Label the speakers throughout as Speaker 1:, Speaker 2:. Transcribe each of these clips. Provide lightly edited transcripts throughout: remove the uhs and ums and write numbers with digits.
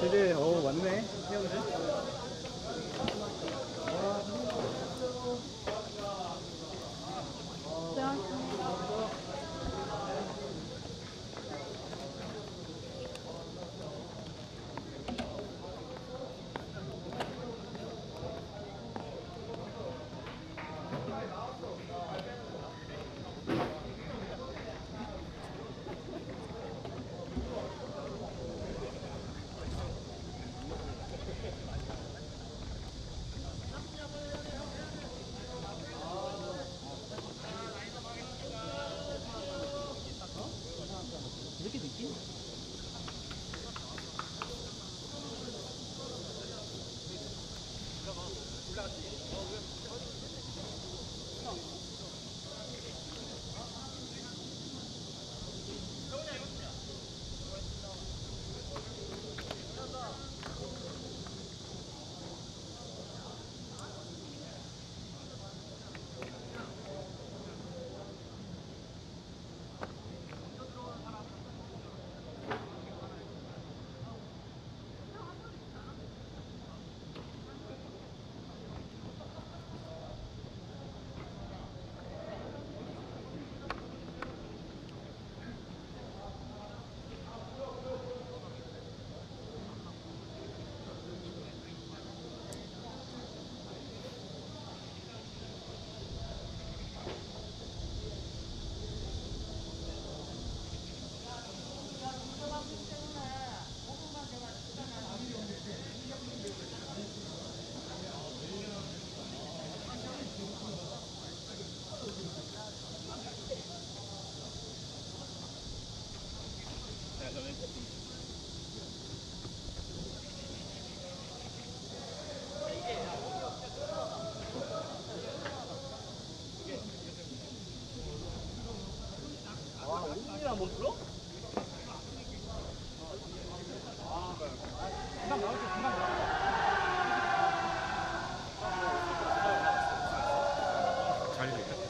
Speaker 1: 되게 왔네 형들. 이렇게 느낌? 와, 5분이나 멈춰? 금방 나올게, 금방 나올게.
Speaker 2: 잘 돼.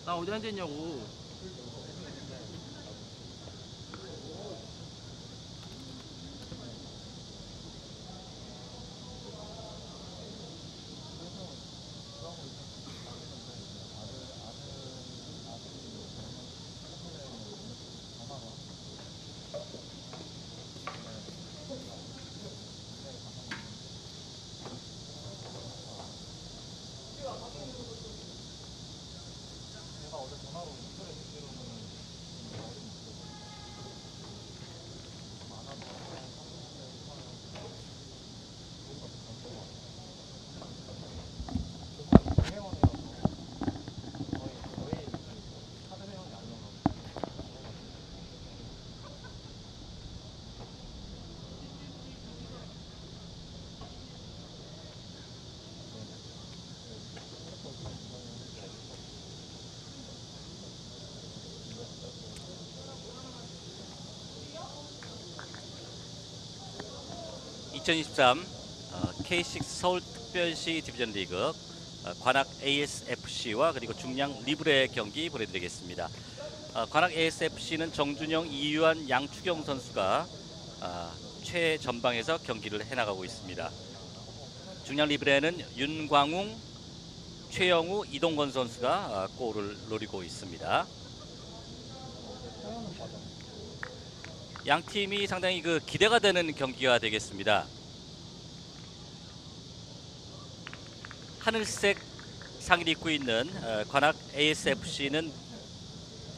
Speaker 2: 나 어디 앉아있냐고. (2023) K6 서울특별시 디비전 리그 관악 ASFC와 그리고 중량 리브레 경기 보내드리겠습니다. 관악 ASFC는 정준영, 이유한, 양추경 선수가 최전방에서 경기를 해나가고 있습니다. 중량 리브레는 윤광웅, 최영우, 이동건 선수가 골을 노리고 있습니다. 양 팀이 상당히 기대가 되는 경기가 되겠습니다. 하늘색 상의를 입고 있는 관악 ASFC는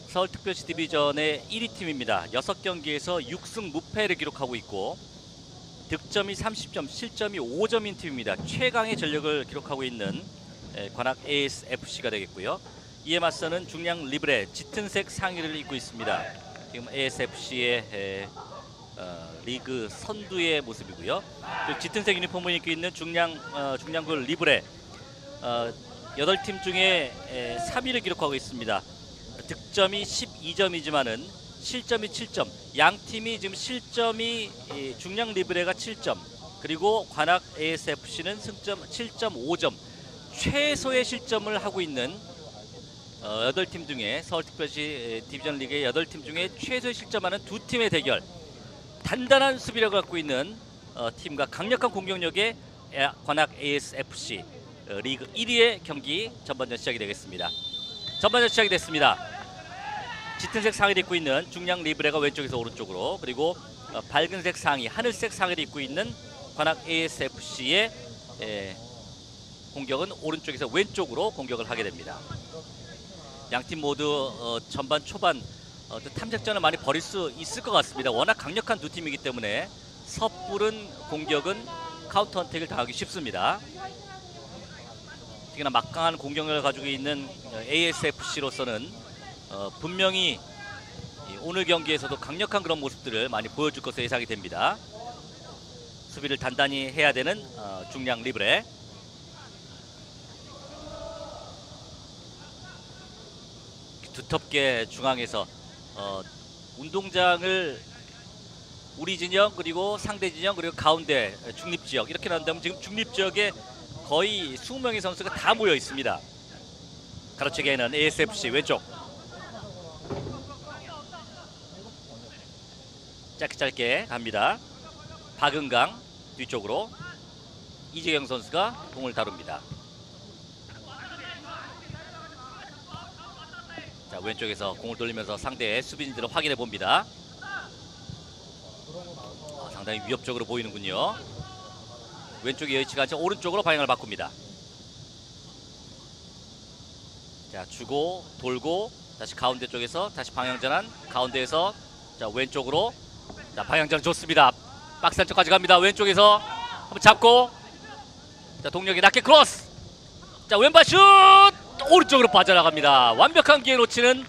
Speaker 2: 서울특별시 디비전의 1위 팀입니다. 6경기에서 6승 무패를 기록하고 있고 득점이 30점, 실점이 5점인 팀입니다. 최강의 전력을 기록하고 있는 관악 ASFC가 되겠고요. 이에 맞서는 중량 리브레 짙은색 상의를 입고 있습니다. 지금 ASFC의 리그 선두의 모습이고요. 또 짙은색 유니폼을 입고 있는 중량구 리브레 8팀 중에 3위를 기록하고 있습니다. 득점이 12점이지만은 실점이 7점. 양 팀이 지금 실점이 중량 리브레가 7점, 그리고 관악 ASFC는 승점 7.5점. 최소의 실점을 하고 있는 8팀 중에 서울특별시 디비전 리그의 8팀 중에 최소의 실점하는 두 팀의 대결. 단단한 수비력을 갖고 있는 팀과 강력한 공격력의 관악 ASFC 리그 1위의 경기 전반전 시작이 되겠습니다. 전반전 시작이 됐습니다. 짙은색 상의를 입고 있는 중량 리브레가 왼쪽에서 오른쪽으로, 그리고 밝은색 상의, 하늘색 상의를 입고 있는 관악 ASFC의 공격은 오른쪽에서 왼쪽으로 공격을 하게 됩니다. 양팀 모두 전반 초반 탐색전을 많이 벌일 수 있을 것 같습니다. 워낙 강력한 두 팀이기 때문에 섣부른 공격은 카운터 언택을 당하기 쉽습니다. 특히나 막강한 공격력을 가지고 있는 ASFC로서는 분명히 오늘 경기에서도 강력한 그런 모습들을 많이 보여줄 것으로 예상이 됩니다. 수비를 단단히 해야 되는 중량 리브레. 두텁게 중앙에서 운동장을 우리 진영, 그리고 상대 진영, 그리고 가운데 중립지역 이렇게 나온다면 지금 중립지역에 거의 20명의 선수가 다 모여 있습니다. 가로채기에는 ASFC 왼쪽 짧게 갑니다. 박은강 뒤쪽으로 이재경 선수가 공을 다룹니다. 자, 왼쪽에서 공을 돌리면서 상대의 수비진들을 확인해 봅니다. 상당히 위협적으로 보이는군요. 왼쪽이 여의치가 않죠. 오른쪽으로 방향을 바꿉니다. 자, 주고 돌고 다시 가운데 쪽에서 다시 방향 전환. 가운데에서 자 왼쪽으로. 자 방향 전환 좋습니다. 박스 안쪽까지 갑니다. 왼쪽에서 한번 잡고 자 동력이 낮게 크로스. 자 왼발 슛 오른쪽으로 빠져나갑니다. 완벽한 기회 놓치는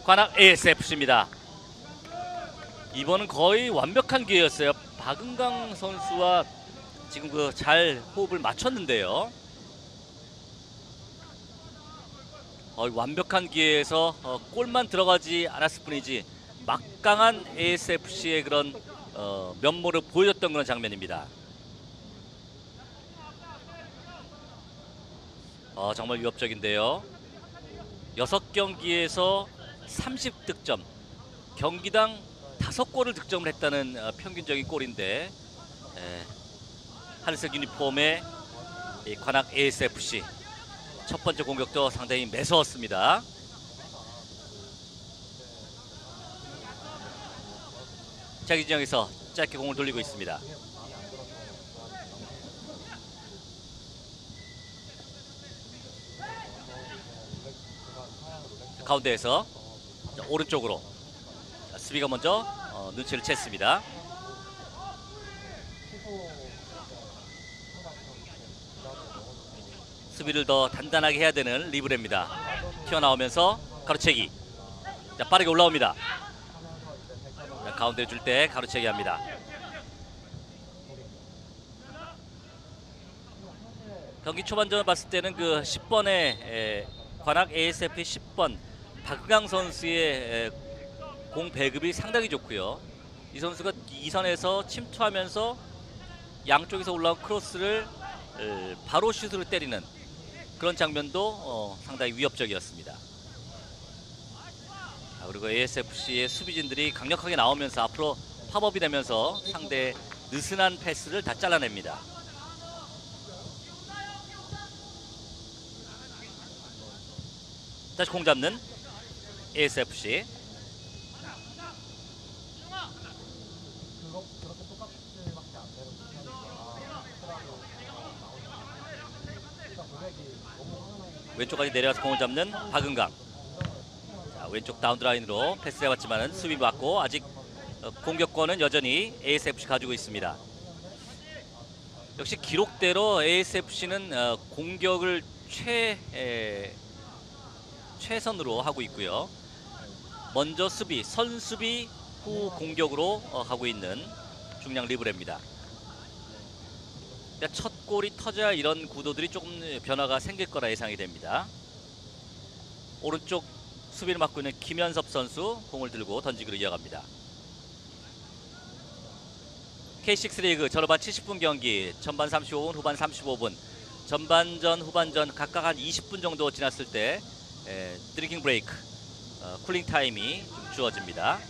Speaker 2: 관악 ASFC입니다. 이번은 거의 완벽한 기회였어요. 박은강 선수와 지금 그 잘 호흡을 맞췄는데요. 완벽한 기회에서 골만 들어가지 않았을 뿐이지 막강한 ASFC의 그런 면모를 보여줬던 그런 장면입니다. 정말 위협적인데요. 6경기에서 30득점, 경기당 5골을 득점을 했다는 평균적인 골인데 하늘색 유니폼의 이 관악 ASFC 첫 번째 공격도 상당히 매서웠습니다. 자기 진영에서 짧게 공을 돌리고 있습니다. 가운데에서 오른쪽으로 수비가 먼저 눈치를 챘습니다. 수비를 더 단단하게 해야 되는 리브레입니다. 튀어나오면서 가로채기. 자, 빠르게 올라옵니다. 자, 가운데 줄 때 가로채기 합니다. 경기 초반전을 봤을 때는 그 10번의 관악 ASF의 10번 박은강 선수의 공 배급이 상당히 좋고요. 이 선수가 2선에서 침투하면서 양쪽에서 올라온 크로스를 바로 슛으로 때리는 그런 장면도 상당히 위협적이었습니다. 그리고 ASFC의 수비진들이 강력하게 나오면서 앞으로 팝업이 되면서 상대의 느슨한 패스를 다 잘라냅니다. 다시 공 잡는 ASFC. 왼쪽까지 내려와서 공을 잡는 박은강. 자, 왼쪽 다운드라인으로 패스를 해봤지만 수비 맞고 아직 공격권은 여전히 ASFC 가지고 있습니다. 역시 기록대로 ASFC는 공격을 최선으로 하고 있고요. 먼저 수비, 선수비 후 공격으로 가고 있는 중량 리브레입니다. 첫 골이 터져야 이런 구도들이 조금 변화가 생길 거라 예상이 됩니다. 오른쪽 수비를 맡고 있는 김현섭 선수 공을 들고 던지기로 이어갑니다. K6 리그 전후반 70분 경기, 전반 35분, 후반 35분, 전반전, 후반전 각각 한 20분 정도 지났을 때 드링킹 브레이크, 쿨링 타임이 좀 주어집니다.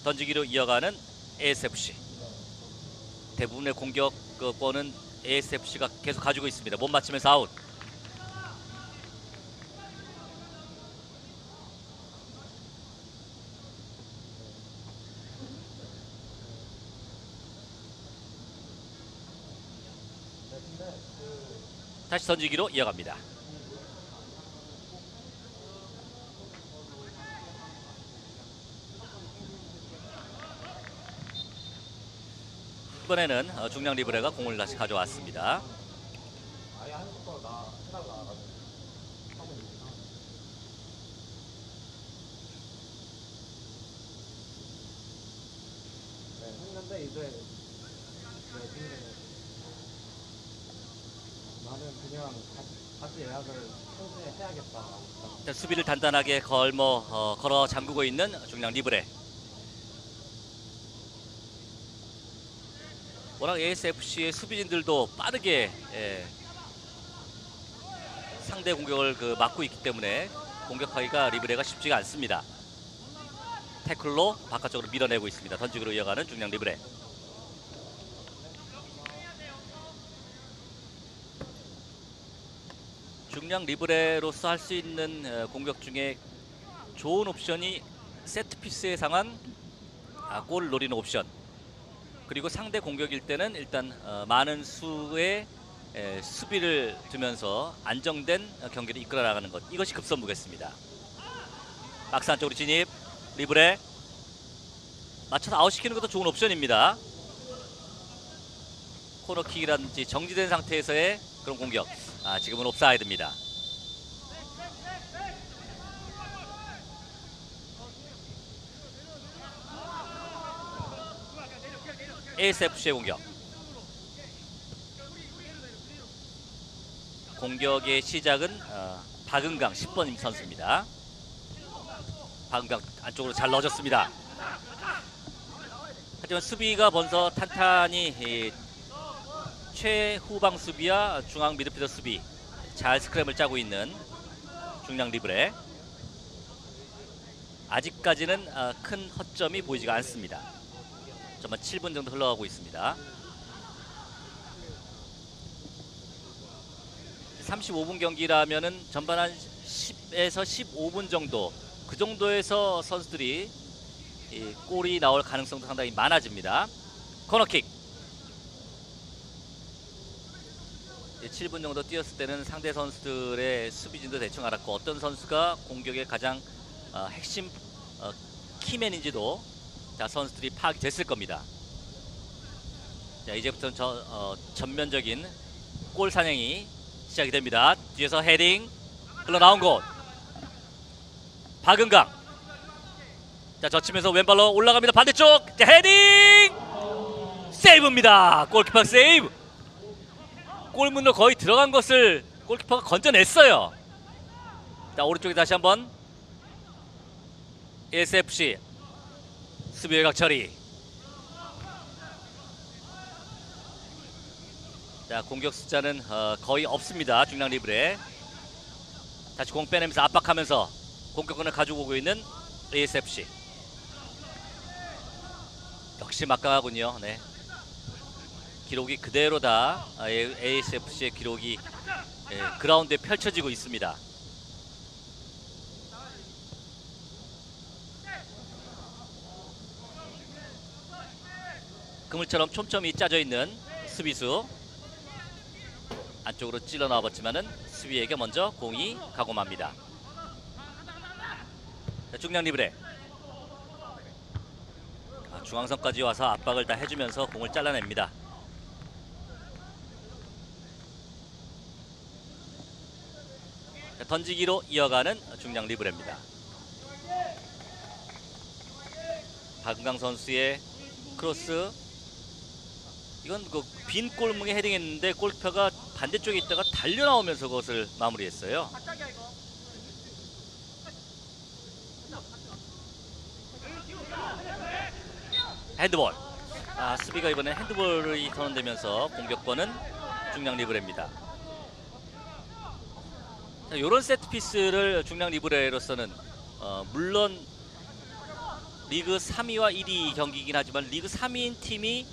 Speaker 2: 던지기로 이어가는 ASFC. 대부분의 공격권은 ASFC가 계속 가지고 있습니다. 못 맞추면서 아웃. 다시 던지기로 이어갑니다. 이번에는 중량 리브레가 공을 다시 가져왔습니다.
Speaker 1: 했는데 이제 나는 그냥 다시 예약을 평소에 해야겠다.
Speaker 2: 자, 수비를 단단하게 걸어 잠그고 있는 중량 리브레. 워낙 ASFC의 수비진들도 빠르게 상대 공격을 막고 있기 때문에 공격하기가 리브레가 쉽지가 않습니다. 태클로 바깥쪽으로 밀어내고 있습니다. 던지기로 이어가는 중량 리브레. 중량 리브레로서 할 수 있는 공격 중에 좋은 옵션이 세트피스에 상한 골을 노리는 옵션, 그리고 상대 공격일 때는 일단 많은 수의 수비를 두면서 안정된 경기를 이끌어 나가는 것, 이것이 급선무겠습니다. 박스 안쪽으로 진입, 리브레 맞춰서 아웃시키는 것도 좋은 옵션입니다. 코너킥이라든지 정지된 상태에서의 그런 공격, 지금은 옵사이드입니다. ASFC의 공격. 공격의 시작은 박은강 10번 선수입니다. 박은강 안쪽으로 잘 넣어줬습니다. 하지만 수비가 먼저 탄탄히 최후방 수비와 중앙 미드필더 수비 잘 스크램을 짜고 있는 중량 리브레. 아직까지는 큰 허점이 보이지가 않습니다. 정말 7분 정도 흘러가고 있습니다. 35분 경기라면은 전반 한 10에서 15분 정도, 그 정도에서 선수들이 골이 나올 가능성도 상당히 많아집니다. 코너킥. 7분 정도 뛰었을 때는 상대 선수들의 수비진도 대충 알았고 어떤 선수가 공격의 가장 핵심 키맨인지도 선수들이 파악이 됐을 겁니다. 자, 이제부터는 전면적인 골 사냥이 시작이 됩니다. 뒤에서 헤딩 흘러나온 곳 박은강. 자, 젖히면서 왼발로 올라갑니다. 반대쪽. 자, 헤딩 세이브입니다. 골키퍼 세이브. 골문으로 거의 들어간 것을 골키퍼가 건져냈어요. 자, 오른쪽에 다시 한번 ASFC 수비 외곽 처리. 자, 공격 숫자는 거의 없습니다. 중량 리브레. 다시 공 빼내면서 압박하면서 공격권을 가지고 오고 있는 ASFC. 역시 막강하군요. 네. 기록이 그대로다. ASFC의 기록이 그라운드에 펼쳐지고 있습니다. 그물처럼 촘촘히 짜져 있는 수비수. 안쪽으로 찔러 나와봤지만은 수비에게 먼저 공이 가고 맙니다. 중량 리브레. 중앙선까지 와서 압박을 다 해주면서 공을 잘라냅니다. 던지기로 이어가는 중량 리브레입니다. 박은강 선수의 크로스. 이건 그 빈 골문에 헤딩했는데 골키퍼가 반대쪽에 있다가 달려나오면서 그것을 마무리했어요. 핸드볼. 수비가 이번에 핸드볼이 선언되면서 공격권은 중량 리브레입니다. 이런 세트피스를 중량 리브레로서는 물론 리그 3위와 1위 경기이긴 하지만 리그 3위인 팀이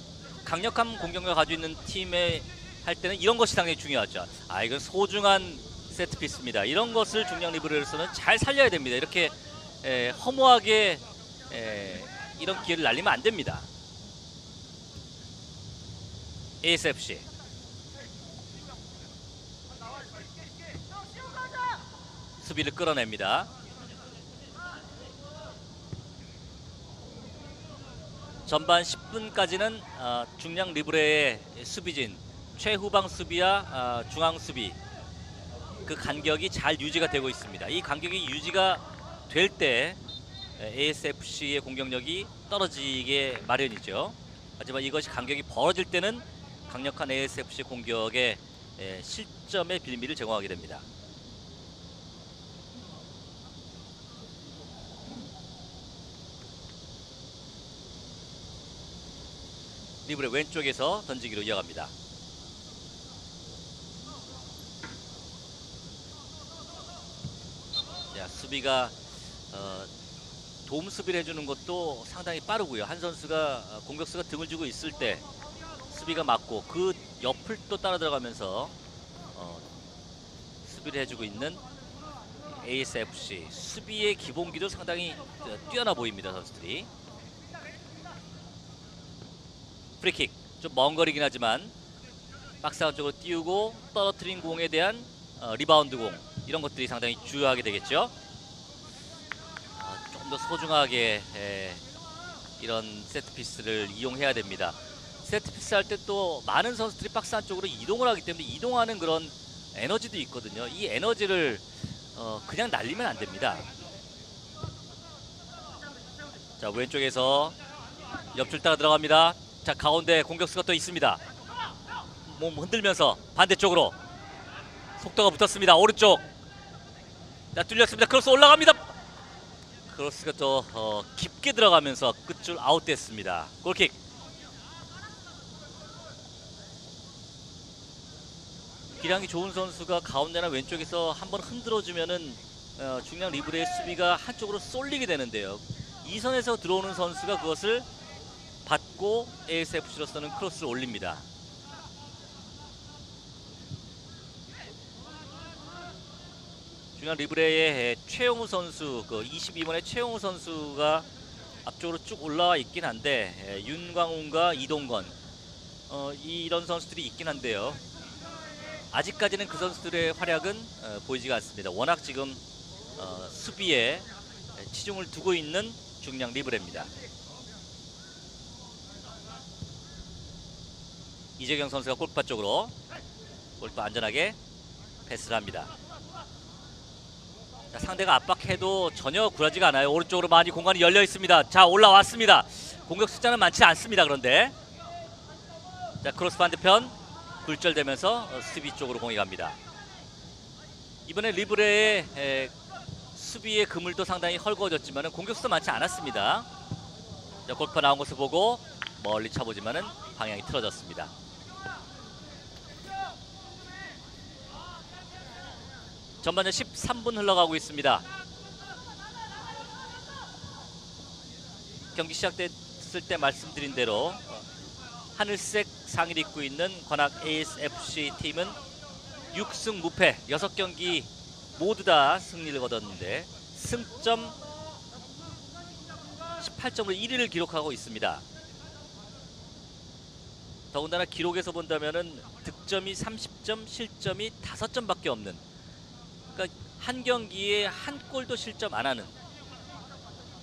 Speaker 2: 강력한 공격력을 가지고 있는 팀에 할 때는 이런 것이 상당히 중요하죠. 이건 소중한 세트피스입니다. 이런 것을 중량 리브레로서는 잘 살려야 됩니다. 이렇게 허무하게 이런 기회를 날리면 안 됩니다. ASFC. 수비를 끌어냅니다. 전반 10분까지는 중량 리브레의 수비진 최후방 수비와 중앙 수비 그 간격이 잘 유지가 되고 있습니다. 이 간격이 유지가 될 때 ASFC의 공격력이 떨어지게 마련이죠. 하지만 이것이 간격이 벌어질 때는 강력한 ASFC 공격의 실점의 빌미를 제공하게 됩니다. 리브레 왼쪽에서 던지기로 이어갑니다. 자, 수비가 도움 수비를 해주는 것도 상당히 빠르고요. 한 선수가 공격수가 등을 주고 있을 때 수비가 맞고 그 옆을 또 따라 들어가면서 수비를 해주고 있는 ASFC. 수비의 기본기도 상당히 뛰어나 보입니다. 선수들이. 프리킥. 좀 먼 거리긴 하지만 박스 안쪽으로 띄우고 떨어뜨린 공에 대한 리바운드 공, 이런 것들이 상당히 중요하게 되겠죠. 좀 더 소중하게 이런 세트피스를 이용해야 됩니다. 세트피스 할 때 또 많은 선수들이 박스 안쪽으로 이동을 하기 때문에 이동하는 그런 에너지도 있거든요. 이 에너지를 그냥 날리면 안 됩니다. 자, 왼쪽에서 옆줄 따라 들어갑니다. 자, 가운데 공격수가 또 있습니다. 몸 흔들면서 반대쪽으로 속도가 붙었습니다. 오른쪽. 자, 뚫렸습니다. 크로스 올라갑니다. 크로스가 또 깊게 들어가면서 끝줄 아웃됐습니다. 골킥. 기량이 좋은 선수가 가운데나 왼쪽에서 한번 흔들어주면은 중량 리브레의 수비가 한쪽으로 쏠리게 되는데요. 이 선에서 들어오는 선수가 그것을 받고 ASFC로서는 크로스를 올립니다. 중량 리브레의 최용우 선수, 22번의 최용우 선수가 앞쪽으로 쭉 올라와 있긴 한데, 윤광훈과 이동건, 이런 선수들이 있긴 한데요. 아직까지는 그 선수들의 활약은 보이지가 않습니다. 워낙 지금 수비에 치중을 두고 있는 중량 리브레입니다. 이재경 선수가 골키퍼 쪽으로, 골키퍼 안전하게 패스를 합니다. 자, 상대가 압박해도 전혀 굴하지가 않아요. 오른쪽으로 많이 공간이 열려 있습니다. 자, 올라왔습니다. 공격 숫자는 많지 않습니다. 그런데 자, 크로스 반대편 굴절되면서 수비 쪽으로 공이 갑니다. 이번에 리브레의 수비의 그물도 상당히 헐거워졌지만 공격 수도 많지 않았습니다. 자, 골키퍼 나온 것을 보고 멀리 차보지만은 방향이 틀어졌습니다. 전반전 13분 흘러가고 있습니다. 경기 시작됐을 때 말씀드린 대로 하늘색 상의를 입고 있는 관악 ASFC 팀은 6승 무패, 6경기 모두 다 승리를 거뒀는데 승점 18점으로 1위를 기록하고 있습니다. 더군다나 기록에서 본다면은 득점이 30점, 실점이 5점밖에 없는, 그러니까 한 경기에 한 골도 실점 안 하는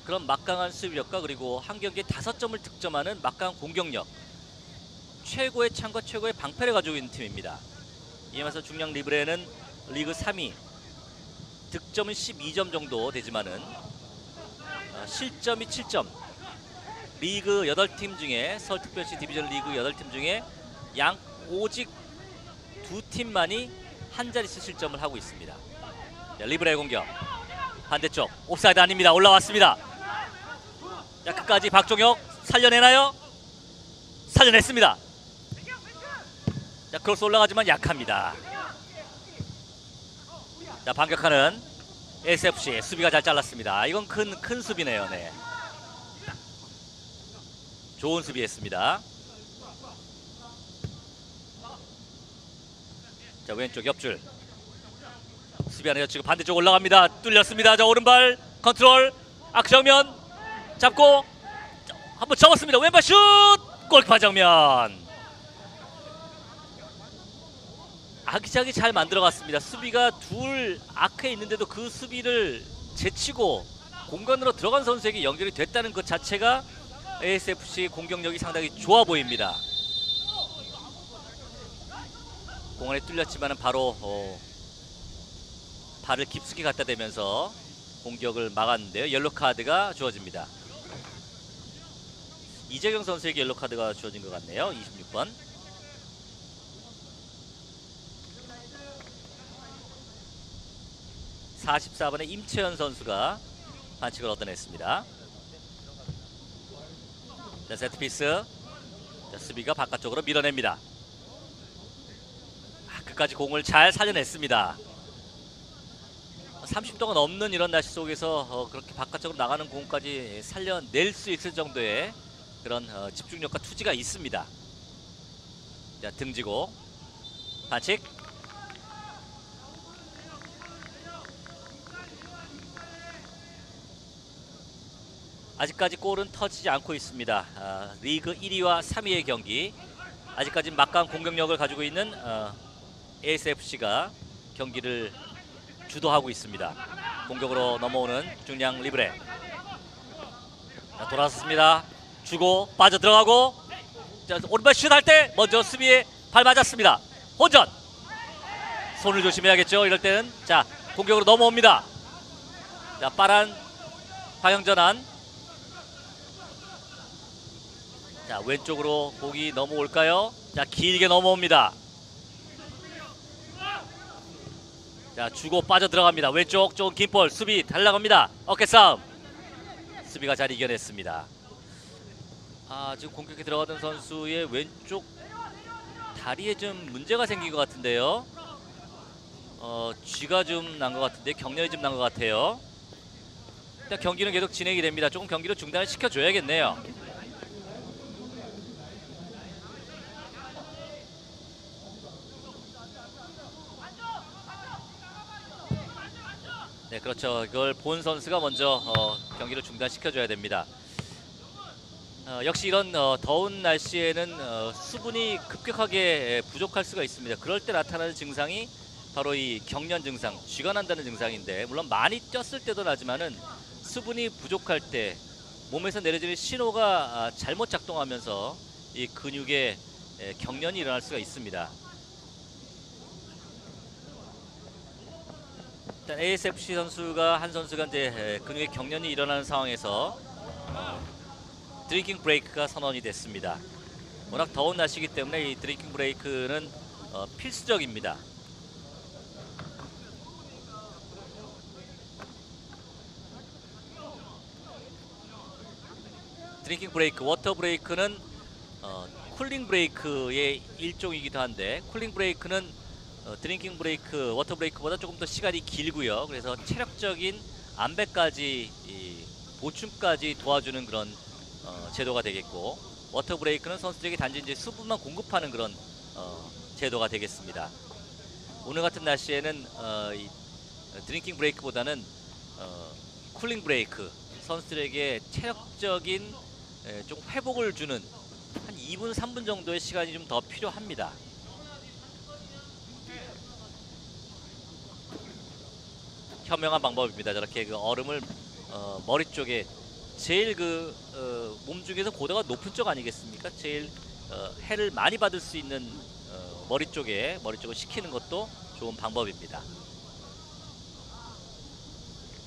Speaker 2: 그런 막강한 수비력과 그리고 한 경기에 5점을 득점하는 막강한 공격력, 최고의 창과 최고의 방패를 가지고 있는 팀입니다. 이에 맞서 중량 리브레는 리그 3위, 득점은 12점 정도 되지만은 실점이 7점. 리그 8팀 중에, 서울특별시 디비전 리그 8팀 중에 오직 2팀만이 한 자릿수 실점을 하고 있습니다. 자, 리브레의 공격. 반대쪽 옵사이드 아닙니다. 올라왔습니다. 자, 끝까지 박종혁 살려내나요? 살려냈습니다. 자, 크로스 올라가지만 약합니다. 자, 반격하는 SFC 수비가 잘 잘랐습니다. 이건 큰 수비네요. 네. 좋은 수비했습니다. 자, 왼쪽 옆줄 수비 하나 여치고 반대쪽 올라갑니다. 뚫렸습니다. 자, 오른발 컨트롤, 악정면 잡고 한번 접었습니다. 왼발 슛! 골키퍼 정면. 아기자기 잘 만들어갔습니다. 수비가 둘 아크에 있는데도 그 수비를 제치고 공간으로 들어간 선수에게 연결이 됐다는 것 자체가 ASFC 공격력이 상당히 좋아 보입니다. 공간에 뚫렸지만 바로 발을 깊숙이 갖다 대면서 공격을 막았는데요. 옐로카드가 주어집니다. 이재경 선수에게 옐로카드가 주어진 것 같네요. 26번. (44번의) 임채연 선수가 반칙을 얻어냈습니다. 자, 세트피스. 자, 수비가 바깥쪽으로 밀어냅니다. 끝까지 공을 잘 살려냈습니다. 30도가 넘는 이런 날씨 속에서 그렇게 바깥쪽으로 나가는 공까지 살려낼 수 있을 정도의 그런 집중력과 투지가 있습니다. 자, 등지고 반칙. 아직까지 골은 터지지 않고 있습니다. 리그 1위와 3위의 경기. 아직까지 막강한 공격력을 가지고 있는 ASFC가 경기를 주도하고 있습니다. 공격으로 넘어오는 중량 리브레. 자, 돌아섰습니다. 주고 빠져 들어가고, 자, 오른발 슛할 때 먼저 수비에 발 맞았습니다. 혼전. 손을 조심해야겠죠. 이럴 때는. 자, 공격으로 넘어옵니다. 자, 빠른 방향 전환. 자, 왼쪽으로 공이 넘어올까요? 자, 길게 넘어옵니다. 자, 주고 빠져 들어갑니다. 왼쪽 좀 긴 볼 수비 달라갑니다. 어깨 싸움. 수비가 잘 이겨냈습니다. 지금 공격에 들어가던 선수의 왼쪽 다리에 좀 문제가 생긴 것 같은데요. 쥐가 좀 난 것 같은데, 경련이 좀 난 것 같아요. 일단 경기는 계속 진행이 됩니다. 조금 경기를 중단을 시켜줘야겠네요. 네, 그렇죠. 이걸 본 선수가 먼저 경기를 중단시켜줘야 됩니다. 역시 이런 더운 날씨에는 수분이 급격하게 부족할 수가 있습니다. 그럴 때 나타나는 증상이 바로 이 경련 증상, 쥐가 난다는 증상인데, 물론 많이 뛰었을 때도 나지만은 수분이 부족할 때 몸에서 내려지는 신호가 잘못 작동하면서 이 근육에 경련이 일어날 수가 있습니다. 일단 ASFC 선수가 한 선수가 이제 근육에 경련이 일어나는 상황에서 드링킹 브레이크가 선언이 됐습니다. 워낙 더운 날씨이기 때문에 이 드링킹 브레이크는 필수적입니다. 드링킹 브레이크, 워터 브레이크는 쿨링 브레이크의 일종이기도 한데, 쿨링 브레이크는 드링킹 브레이크, 워터 브레이크보다 조금 더 시간이 길고요. 그래서 체력적인 안배까지, 보충까지 도와주는 그런 제도가 되겠고, 워터 브레이크는 선수들에게 단지 이제 수분만 공급하는 그런 제도가 되겠습니다. 오늘 같은 날씨에는 이 드링킹 브레이크보다는 쿨링 브레이크, 선수들에게 체력적인 좀 회복을 주는 한 2분, 3분 정도의 시간이 좀 더 필요합니다. 현명한 방법입니다. 저렇게 그 얼음을 머리 쪽에, 제일 몸 중에서 고도가 높은 쪽 아니겠습니까? 제일 해를 많이 받을 수 있는 머리 쪽을 식히는 것도 좋은 방법입니다.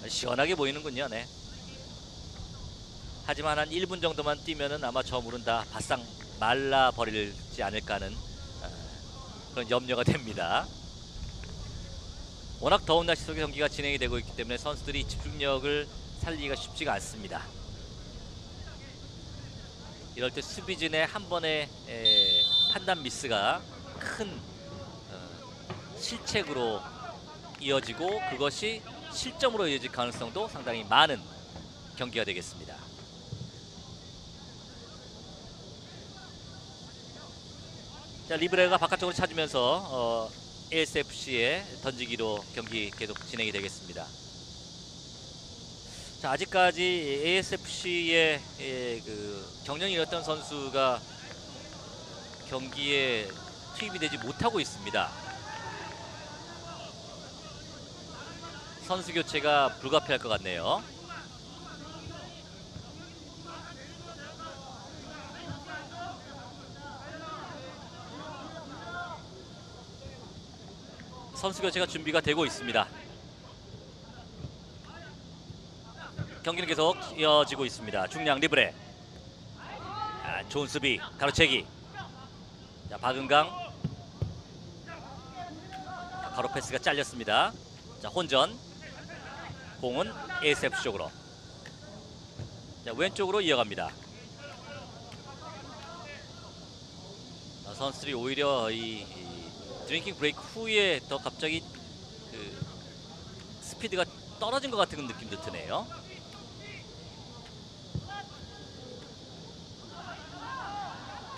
Speaker 2: 시원하게 보이는군요. 네. 하지만 한 1분 정도만 뛰면은 아마 저 물은 다 바싹 말라 버리지 않을까 하는 그런 염려가 됩니다. 워낙 더운 날씨 속에 경기가 진행이 되고 있기 때문에 선수들이 집중력을 살리기가 쉽지가 않습니다. 이럴 때 수비진의 한 번의 판단 미스가 큰 실책으로 이어지고, 그것이 실점으로 이어질 가능성도 상당히 많은 경기가 되겠습니다. 자, 리브레가 바깥쪽으로 찾으면서 ASFC의 던지기로 경기 계속 진행이 되겠습니다. 자, 아직까지 ASFC의 경련이 일었던 선수가 경기에 투입이 되지 못하고 있습니다. 선수 교체가 불가피할 것 같네요. 선수 교체가 준비가 되고 있습니다. 경기는 계속 이어지고 있습니다. 중량 리브레. 좋은 수비, 가로채기. 자, 박은강. 가로 패스가 잘렸습니다. 자, 혼전. 공은 ASF 쪽으로. 자, 왼쪽으로 이어갑니다. 선수들이 오히려 이 드링킹 브레이크 후에 더 갑자기 스피드가 떨어진 것 같은 느낌도 드네요.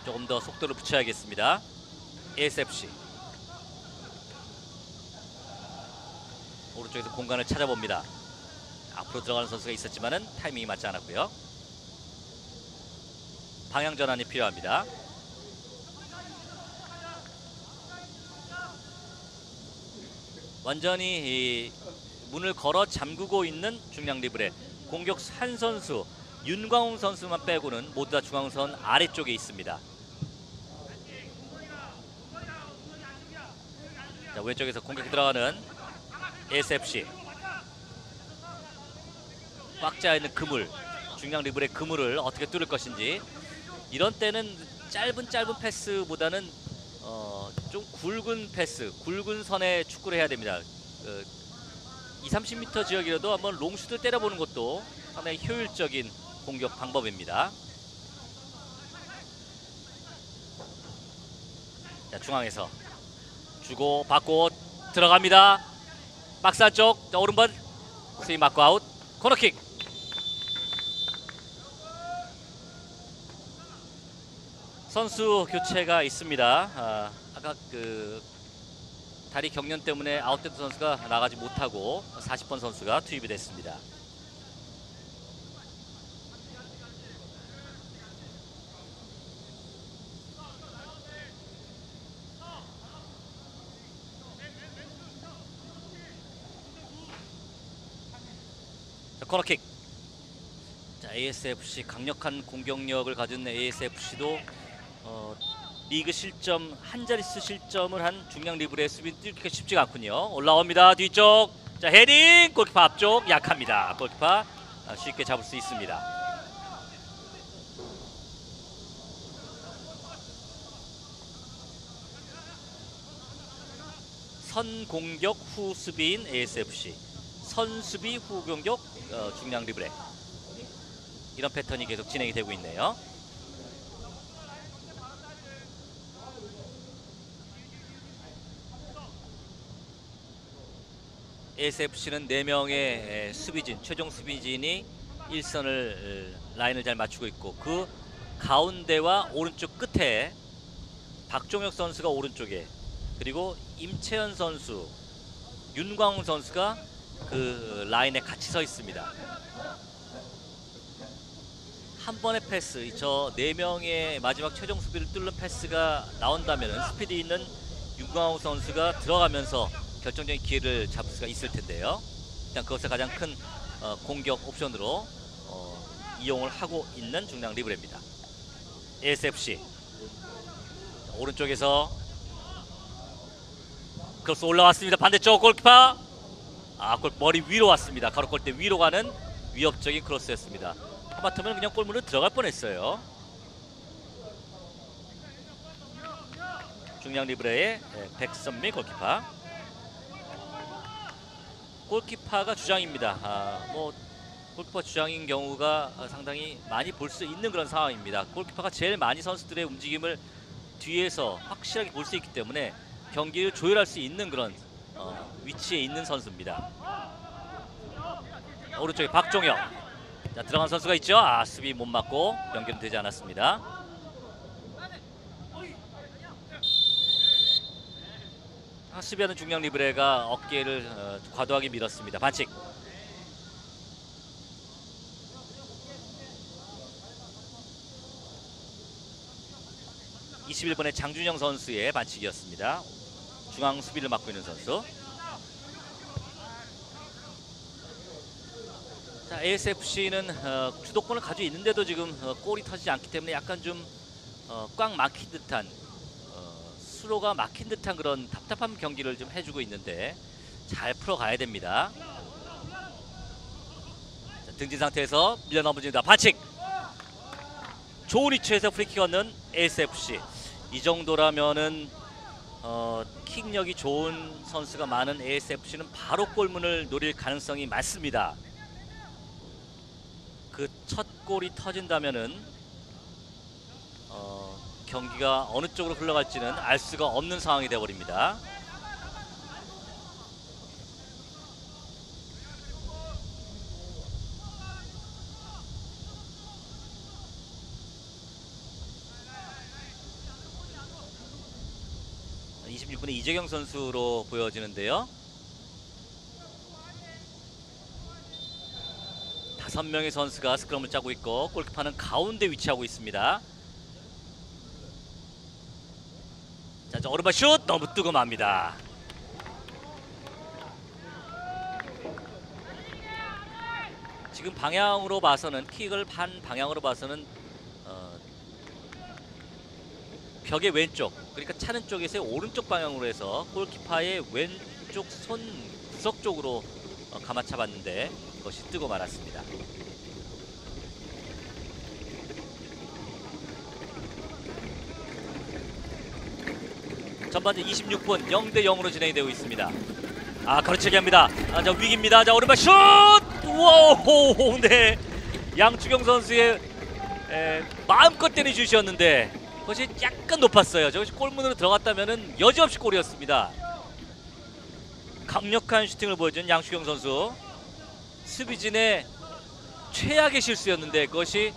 Speaker 2: 조금 더 속도를 붙여야겠습니다. ASFC. 오른쪽에서 공간을 찾아봅니다. 앞으로 들어가는 선수가 있었지만은 타이밍이 맞지 않았고요. 방향 전환이 필요합니다. 완전히 이 문을 걸어 잠그고 있는 중량 리브레. 공격수 한 선수, 윤광웅 선수만 빼고는 모두 다 중앙선 아래쪽에 있습니다. 자, 왼쪽에서 공격이 들어가는 ASFC. 꽉 짜있는 그물, 중량 리브레 그물을 어떻게 뚫을 것인지. 이런 때는 짧은 패스보다는 좀 굵은 패스, 굵은 선에 축구를 해야 됩니다. 20-30m 지역이라도 한번 롱슛을 때려보는 것도 상당히 효율적인 공격 방법입니다. 자, 중앙에서 주고 받고 들어갑니다. 박스 안쪽. 자, 오른발 스윙 맞고 아웃. 코너킥. 선수 교체가 있습니다. 아까 그 다리 경련 때문에 아웃된 선수가 나가지 못하고 40번 선수가 투입이 됐습니다. 자, 코너킥. 자, ASFC 강력한 공격력을 가진 ASFC도 리그 실점 한 자릿수 실점을 한 중량 리브레의 수비는 뚫기가 쉽지가 않군요. 올라옵니다. 뒤쪽. 자, 헤딩. 골키퍼 앞쪽 약합니다. 골키퍼 쉽게 잡을 수 있습니다. 선 공격 후 수비인 ASFC, 선 수비 후 공격 중량 리브레. 이런 패턴이 계속 진행이 되고 있네요. ASFC는 4명의 수비진, 최종 수비진이 1선을 라인을 잘 맞추고 있고, 그 가운데와 오른쪽 끝에 박종혁 선수가 오른쪽에, 그리고 임채연 선수, 윤광웅 선수가 그 라인에 같이 서 있습니다. 한 번의 패스, 저 4명의 마지막 최종 수비를 뚫는 패스가 나온다면 스피드 있는 윤광웅 선수가 들어가면서 결정적인 기회를 잡을 수가 있을 텐데요. 일단 그것을 가장 큰 공격 옵션으로 이용을 하고 있는 중량 리브레입니다. ASFC. 자, 오른쪽에서 크로스 올라왔습니다. 반대쪽 골키퍼. 골 머리 위로 왔습니다. 가로 골대 위로 가는 위협적인 크로스였습니다. 하마터면 그냥 골문으로 들어갈 뻔했어요. 중량 리브레의 백선미 골키퍼. 골키퍼가 주장입니다. 뭐 골키퍼 주장인 경우가 상당히 많이 볼 수 있는 그런 상황입니다. 골키퍼가 제일 많이 선수들의 움직임을 뒤에서 확실하게 볼 수 있기 때문에 경기를 조율할 수 있는 그런 위치에 있는 선수입니다. 오른쪽에 박종혁. 자, 들어간 선수가 있죠. 수비 못 맞고 연결은 되지 않았습니다. 수비하는 중량 리브레가 어깨를 과도하게 밀었습니다. 반칙. (21번의) 장준영 선수의 반칙이었습니다. 중앙 수비를 맡고 있는 선수. 자, ASFC는 주도권을 가지고 있는데도 지금 골이 터지지 않기 때문에 약간 좀 꽉 막힌 듯한, 수로가 막힌 듯한 그런 답답한 경기를 좀 해주고 있는데 잘 풀어가야 됩니다. 자, 등진 상태에서 밀려 넘어집니다. 반칙. 좋은 위치에서 프리킥 얻는 ASFC. 이 정도라면은 킥력이 좋은 선수가 많은 ASFC는 바로 골문을 노릴 가능성이 많습니다. 그 첫 골이 터진다면은 경기가 어느 쪽으로 흘러갈지는 알 수가 없는 상황이 되어버립니다. (26번의) 이재경 선수로 보여지는데요. 5명의 선수가 스크럼을 짜고 있고 골키퍼는 가운데 위치하고 있습니다. 자, 오른발 슛 너무 뜨거합니다. 지금 방향으로 봐서는 킥을 한 방향으로 봐서는 벽의 왼쪽, 그러니까 차는 쪽에서 오른쪽 방향으로 해서 골키퍼의 왼쪽 손 구석 쪽으로 감아차 봤는데 그것이 뜨고 말았습니다. 전반전 26분 0대 0으로 진행이 되고 있습니다. 거르치기 합니다. 자, 위기입니다. 자, 오른발 슛! 우와! 네. 양추경 선수의 마음껏 때린 슛이었는데 그것이 약간 높았어요. 저것이 골문으로 들어갔다면은 여지없이 골이었습니다. 강력한 슈팅을 보여준 양추경 선수. 수비진의 최악의 실수였는데 그것이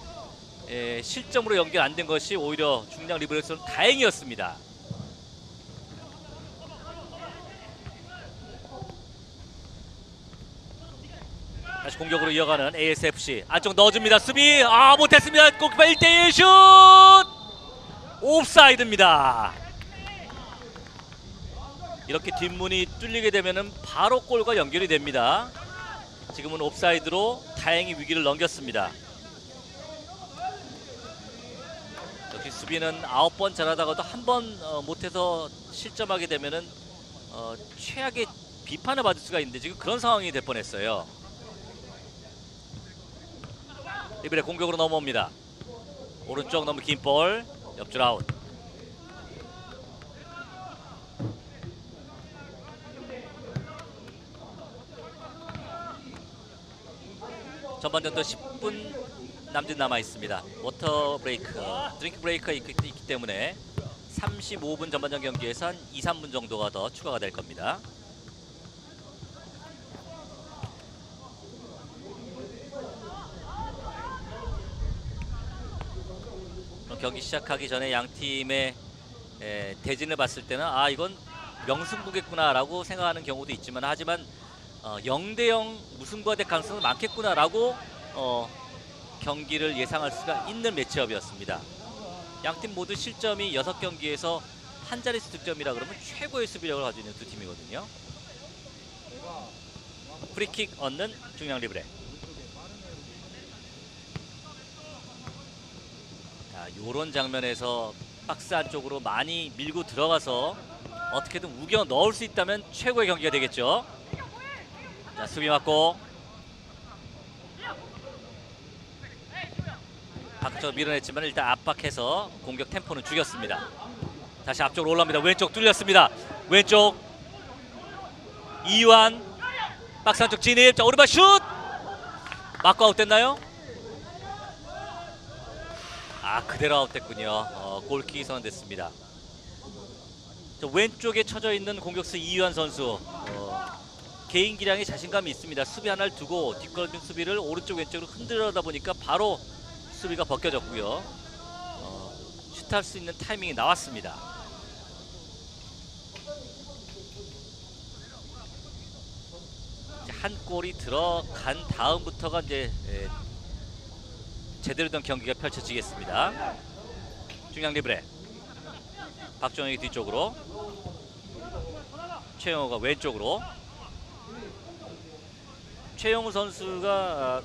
Speaker 2: 실점으로 연결 안 된 것이 오히려 중량 리브레스는 다행이었습니다. 다시 공격으로 이어가는 ASFC. 안쪽 넣어줍니다. 수비 못했습니다. 골키퍼 1대1 슛! 옵사이드입니다. 이렇게 뒷문이 뚫리게 되면은 바로 골과 연결이 됩니다. 지금은 옵사이드로 다행히 위기를 넘겼습니다. 역시 수비는 9번 잘하다가도 한 번 못해서 실점하게 되면은 최악의 비판을 받을 수가 있는데 지금 그런 상황이 될 뻔했어요. 리브레 공격으로 넘어옵니다. 오른쪽 너무 긴 볼, 옆줄 아웃. 전반전도 10분 남짓 남아 있습니다. 워터 브레이크, 드링크 브레이크가 있기 때문에 35분 전반전 경기에서 한 2, 3분 정도가 더 추가가 될 겁니다. 경기 시작하기 전에 양 팀의 대진을 봤을 때는 이건 명승부겠구나라고 생각하는 경우도 있지만 하지만 0대 0 무승부가 될 가능성은 많겠구나라고 경기를 예상할 수가 있는 매치업이었습니다. 양 팀 모두 실점이 6경기에서 한 자릿수 득점이라 그러면 최고의 수비력을 가지고 있는 두 팀이거든요. 프리킥 얻는 중량 리브레. 요런 장면에서 박스 안쪽으로 많이 밀고 들어가서 어떻게든 우겨 넣을 수 있다면 최고의 경기가 되겠죠. 자, 수비 맞고 밖으로 밀어냈지만 일단 압박해서 공격 템포는 죽였습니다. 다시 앞쪽으로 올라옵니다. 왼쪽 뚫렸습니다. 왼쪽 이완 박스 안쪽 진입. 자, 오른발 슛! 맞고 아웃됐나요? 그대로 아웃됐군요. 골킥이 선언됐습니다. 저 왼쪽에 쳐져 있는 공격수 이유한 선수 개인 기량에 자신감이 있습니다. 수비 하나를 두고 뒷걸음 수비를 오른쪽 왼쪽으로 흔들어다 보니까 바로 수비가 벗겨졌고요. 슛할 수 있는 타이밍이 나왔습니다. 한 골이 들어간 다음부터가 이제 제대로 된 경기가 펼쳐지겠습니다. 중량 리브레. 박정혁이 뒤쪽으로, 최영호가 왼쪽으로. 최영호 선수가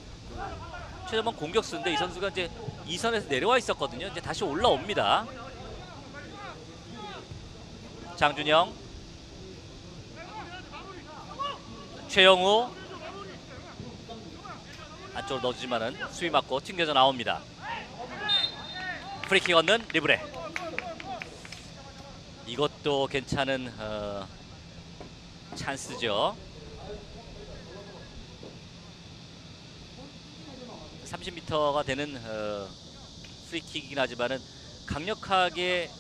Speaker 2: 최전방 공격수인데 이 선수가 이제 2선에서 내려와 있었거든요. 이제 다시 올라옵니다. 장준영, 최영호 안쪽으로 넣어주지만은 수비 맞고 튕겨져 나옵니다. 프리킥 얻는 리브레. 이것도 괜찮은 찬스죠. 30m가 되는 프리킥이긴 하지만은 강력하게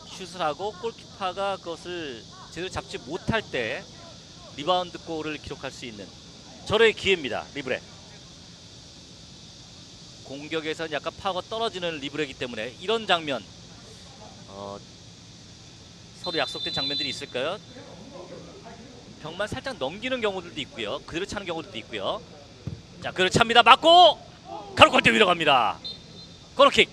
Speaker 2: 슛을 하고 골키퍼가 그것을 제대로 잡지 못할 때 리바운드 골을 기록할 수 있는 절호의 기회입니다. 리브레. 공격에서는 약간 파워가 떨어지는 리브레이기 때문에 이런 장면 서로 약속된 장면들이 있을까요? 벽만 살짝 넘기는 경우들도 있고요. 그대로 차는 경우들도 있고요. 자, 그대로 찹니다. 맞고 가로 골대 위로 갑니다. 코너킥.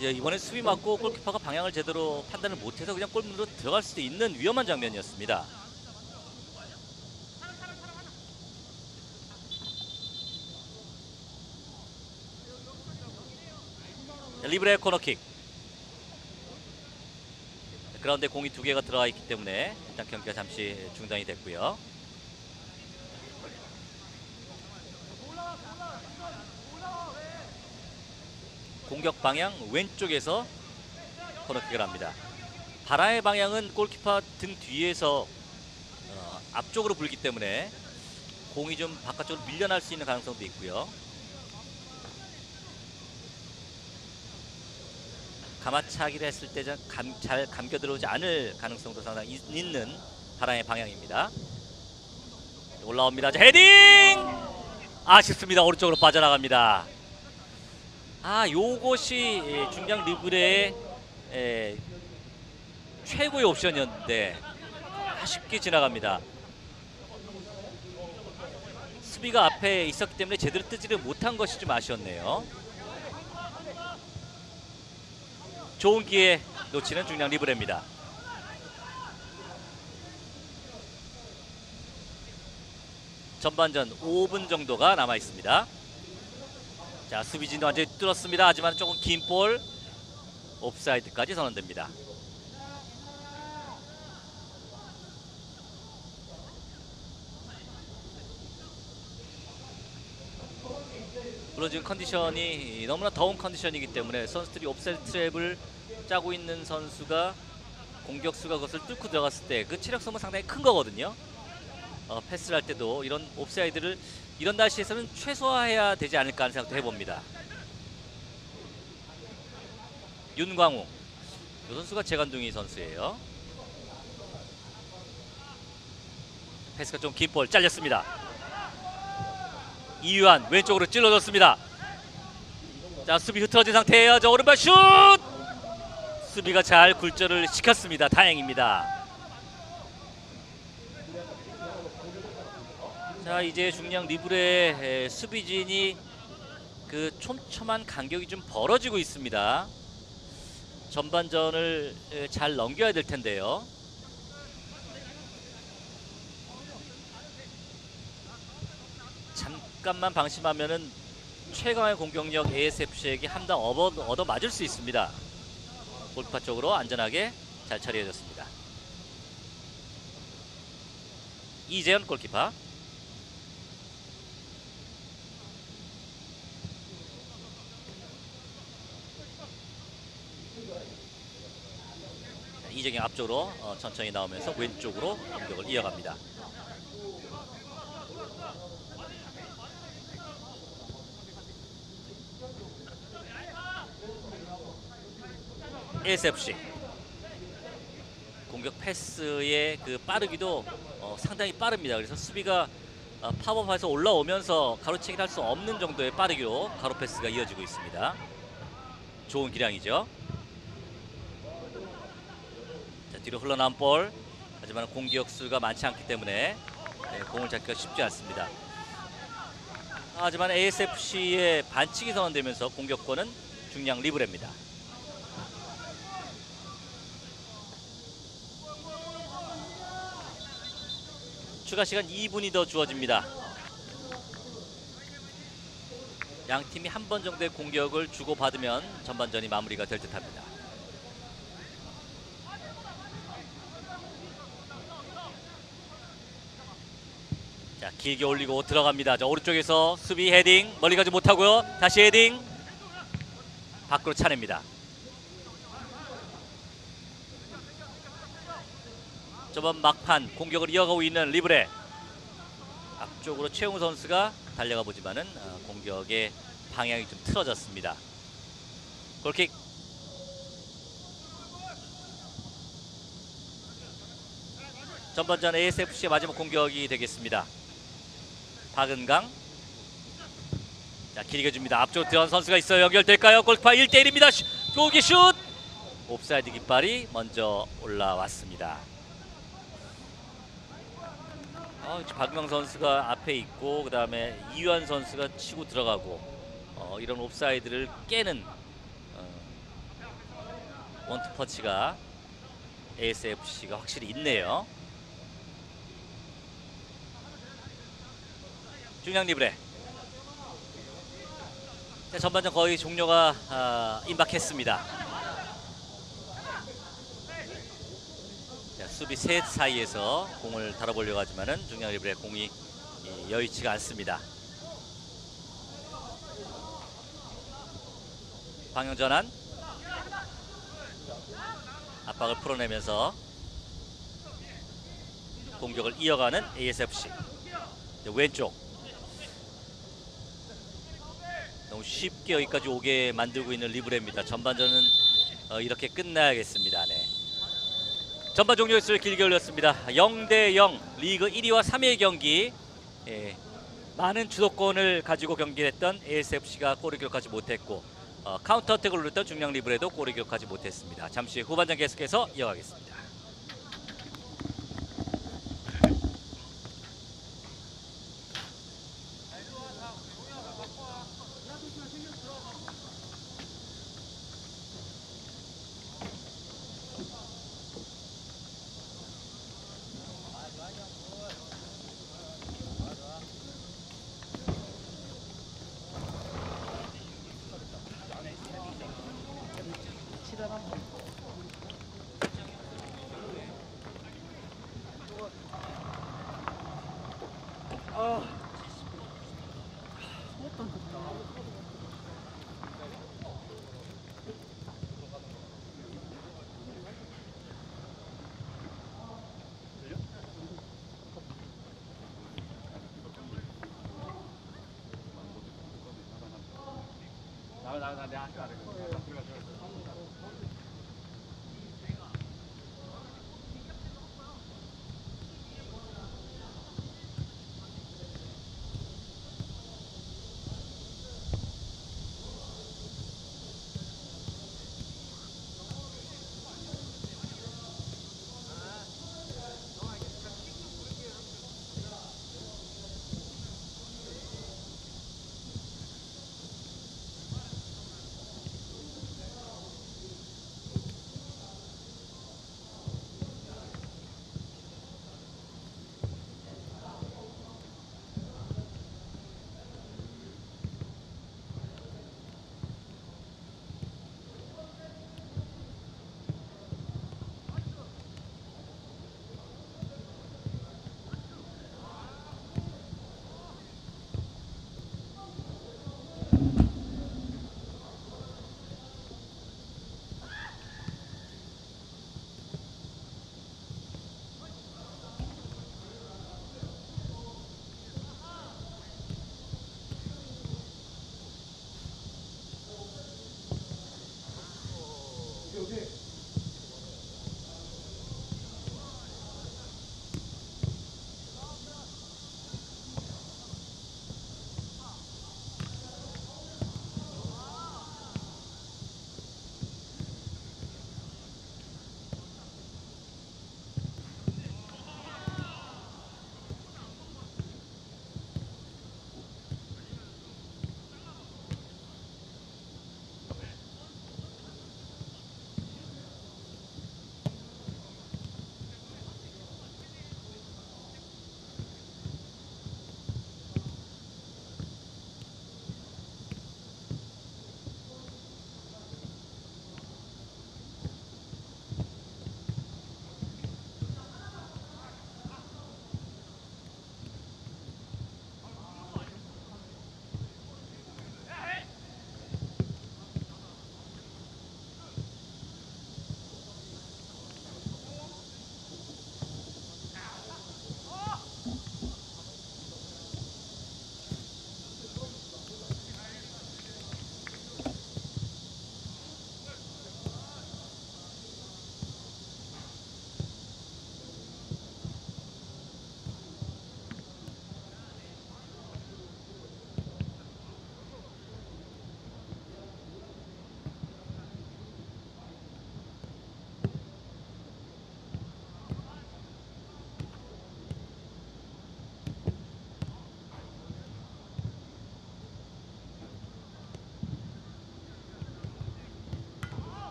Speaker 2: 이번에 수비 맞고 골키퍼가 방향을 제대로 판단을 못해서 그냥 골문으로 들어갈 수도 있는 위험한 장면이었습니다. 리브레 코너킥. 그라운드에 공이 2개가 들어가 있기 때문에 일단 경기가 잠시 중단이 됐고요. 공격 방향 왼쪽에서 코너킥을 합니다. 바람의 방향은 골키퍼 등 뒤에서 앞쪽으로 불기 때문에 공이 좀 바깥쪽으로 밀려날 수 있는 가능성도 있고요. 가마차기를 했을 때 잘 감겨 들어오지 않을 가능성도 상당히 있는 바람의 방향입니다. 올라옵니다. 자, 헤딩! 아쉽습니다. 오른쪽으로 빠져나갑니다. 요것이 중량 리브레의 최고의 옵션이었는데 아쉽게 지나갑니다. 수비가 앞에 있었기 때문에 제대로 뜨지를 못한 것이 좀 아쉬웠네요. 좋은 기회 놓치는 중량 리브레입니다. 전반전 5분 정도가 남아 있습니다. 자, 수비진도 완전히 뚫었습니다. 하지만 조금 긴 볼, 옵사이드까지 선언됩니다. 물론 지금 컨디션이 너무나 더운 컨디션이기 때문에 선수들이 옵사이드 트랩을 짜고 있는 선수가 공격수가 그것을 뚫고 들어갔을 때 그 체력 소모는 상당히 큰 거거든요. 패스를 할 때도 이런 옵사이드를 이런 날씨에서는 최소화해야 되지 않을까 하는 생각도 해봅니다. 윤광우, 이 선수가 재간둥이 선수예요. 패스가 좀 긴 볼 잘렸습니다. 이유한 왼쪽으로 찔러줬습니다. 자, 수비 흐트러진 상태예요. 저 오른발 슛! 수비가 잘 굴절을 시켰습니다. 다행입니다. 자, 이제 중량 리브레 수비진이 그 촘촘한 간격이 좀 벌어지고 있습니다. 전반전을 잘 넘겨야 될 텐데요. 잠깐만 방심하면은 최강의 공격력 ASFC에게 한 방 얻어 맞을 수 있습니다. 골키퍼 쪽으로 안전하게 잘 처리해줬습니다. 이재현 골키퍼. 이재경 앞쪽으로 천천히 나오면서 왼쪽으로 공격을 이어갑니다. ASFC 공격 패스의 그 빠르기도 상당히 빠릅니다. 그래서 수비가 팝업해서 올라오면서 가로채기를 할 수 없는 정도의 빠르기로 가로 패스가 이어지고 있습니다. 좋은 기량이죠. 자, 뒤로 흘러나온 볼. 하지만 공격수가 많지 않기 때문에 공을 잡기가 쉽지 않습니다. 하지만 ASFC의 반칙이 선언되면서 공격권은 중량 리브레입니다. 추가 시간 2분이 더 주어집니다. 양 팀이 한 번 정도의 공격을 주고받으면 전반전이 마무리가 될 듯합니다. 자, 길게 올리고 들어갑니다. 자, 오른쪽에서 수비 헤딩 멀리 가지 못하고요. 다시 헤딩 밖으로 차냅니다. 저번 막판 공격을 이어가고 있는 리브레. 앞쪽으로 최용우 선수가 달려가 보지만은 공격의 방향이 좀 틀어졌습니다. 골킥. 전반전 ASFC의 마지막 공격이 되겠습니다. 박은강. 자, 길게 줍니다. 앞쪽으로 들어간 선수가 있어요. 연결될까요? 골키퍼 1대1입니다. 고기 슛! 옵사이드 깃발이 먼저 올라왔습니다. 박은강 선수가 앞에 있고 그 다음에 이유한 선수가 치고 들어가고 이런 옵사이드를 깨는 원투퍼치가 ASFC가 확실히 있네요. 중량 리브레. 자, 전반전 거의 종료가 임박했습니다. 자, 수비 셋 사이에서 공을 다뤄보려고 하지만은 중량 리브레 공이 여의치가 않습니다. 방향 전환, 압박을 풀어내면서 공격을 이어가는 ASFC. 왼쪽 너무 쉽게 여기까지 오게 만들고 있는 리브레입니다. 전반전은 이렇게 끝나야겠습니다. 네. 전반 종료 횟수를 길게 올렸습니다. 0대0 리그 1위와 3위의 경기. 예, 많은 주도권을 가지고 경기했던 ASFC가 골을 기록하지 못했고 카운터 어택을 노렸던 중량 리브레도 골을 기록하지 못했습니다. 잠시 후반전 계속해서 이어가겠습니다.
Speaker 1: 내 학교 안 해.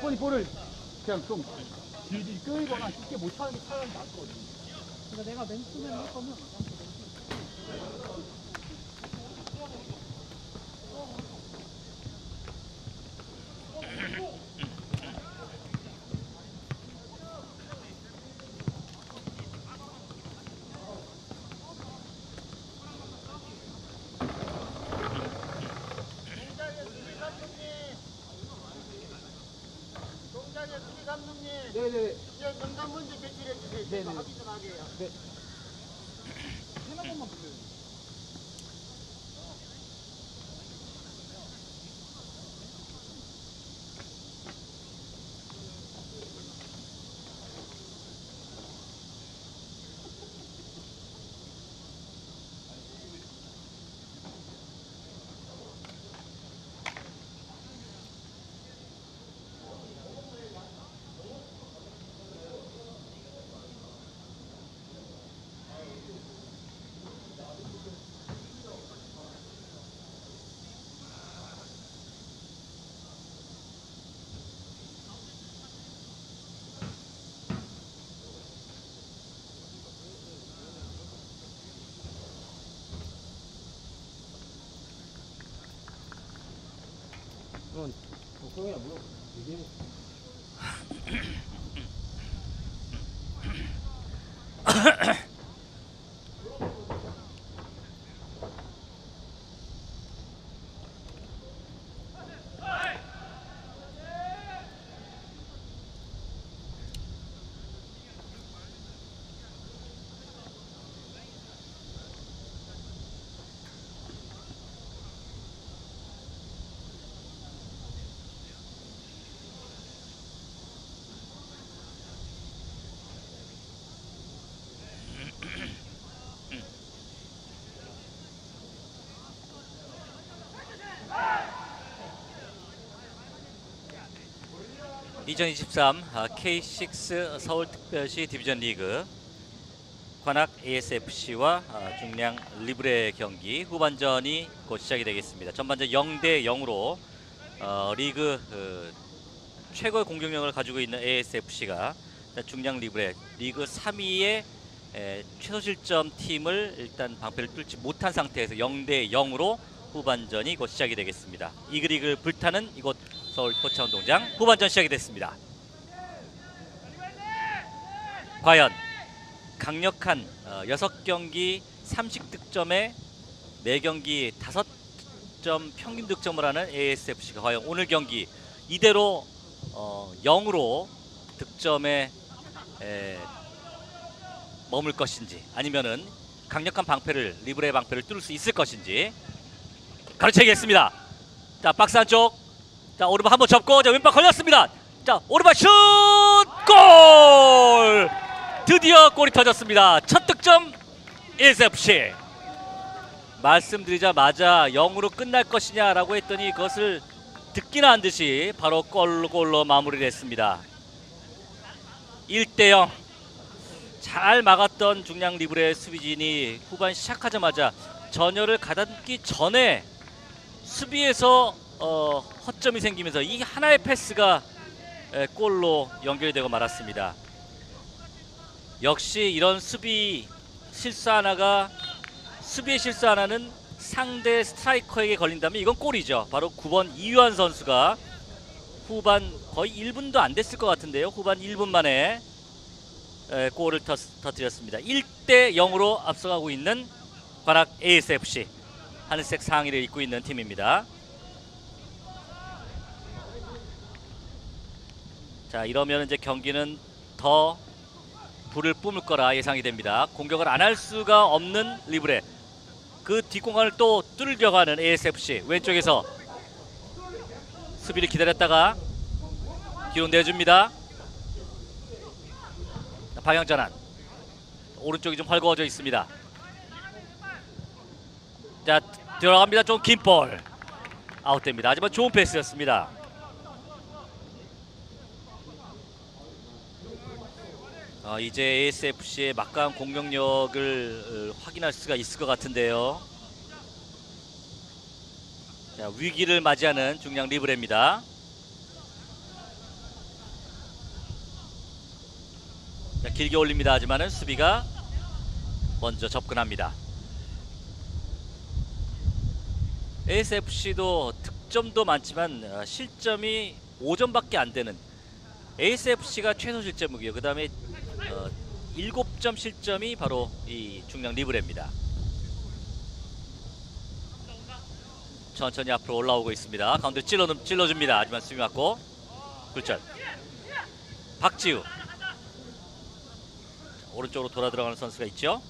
Speaker 1: 번이 볼을 그냥 좀 질질 끌거나 쉽게 못 차는 게 차라리 낫거든.
Speaker 3: 그러니까 내가 맨투맨 할 거면
Speaker 1: 네네.
Speaker 4: 이제 명단 먼저 제출해 주세요.
Speaker 1: 네네.
Speaker 4: 제가 확인 좀 하게요.
Speaker 1: 네.
Speaker 3: 하나만 불러요.
Speaker 1: 그럼 걱정이야 물어. 이게
Speaker 2: (2023) K6 서울특별시 디비전 리그 관악 ASFC와 중량 리브레 경기 후반전이 곧 시작이 되겠습니다. 전반전 0대 0으로 리그 최고의 공격력을 가지고 있는 ASFC가 중량 리브레 리그 3위의 최소 실점 팀을 일단 방패를 뚫지 못한 상태에서 0대 0으로 후반전이 곧 시작이 되겠습니다. 이글이글 불타는 이곳 서울 포차 운동장 후반전 시작이 됐습니다. 과연 강력한 6경기 30득점에 4경기 5점 평균 득점을 하는 ASFC가 과연 오늘 경기 이대로 0으로 득점에 머물 것인지 아니면은 강력한 방패를 리브레 방패를 뚫을 수 있을 것인지 가르쳐야겠습니다. 자, 박스 안쪽. 자, 오른발 한번 접고 자, 왼발 걸렸습니다. 자, 오른발 슛! 골! 드디어 골이 터졌습니다. 첫 득점 ASFC. 말씀드리자마자 0으로 끝날 것이냐라고 했더니 그것을 듣기나 한 듯이 바로 골로 마무리를 했습니다. 1대 0. 잘 막았던 중량 리브레 수비진이 후반 시작하자마자 전열을 가담기 전에 수비에서 허점이 생기면서 이 하나의 패스가 골로 연결이 되고 말았습니다. 역시 이런 수비의 실수 하나는 상대 스트라이커에게 걸린다면 이건 골이죠. 바로 9번 이유한 선수가 후반 거의 1분도 안 됐을 것 같은데요. 후반 1분 만에 골을 터뜨렸습니다. 1대 0으로 앞서가고 있는 관악 ASFC. 하늘색 상의를 입고 있는 팀입니다. 자, 이러면 이제 경기는 더 불을 뿜을 거라 예상이 됩니다. 공격을 안 할 수가 없는 리브레. 그 뒷공간을 또 뚫으려고 하는 ASFC. 왼쪽에서 수비를 기다렸다가 뒤로 내줍니다. 방향 전환. 오른쪽이 좀 헐거워져 있습니다. 자, 들어갑니다. 좀 긴 볼. 아웃됩니다. 하지만 좋은 패스였습니다. 이제 ASFC의 막강한 공격력을 확인할 수가 있을 것 같은데요. 자, 위기를 맞이하는 중량 리브레입니다. 자, 길게 올립니다. 하지만은 수비가 먼저 접근합니다. ASFC도 득점도 많지만 실점이 5점밖에 안 되는, ASFC가 최소 실점이고요. 그 다음에 7점 실점이 바로 이 중량 리브레입니다. 천천히 앞으로 올라오고 있습니다. 가운데 찔러줍니다. 하지만 수비 맞고 굴절. 박지우. 자, 오른쪽으로 돌아 들어가는 선수가 있죠.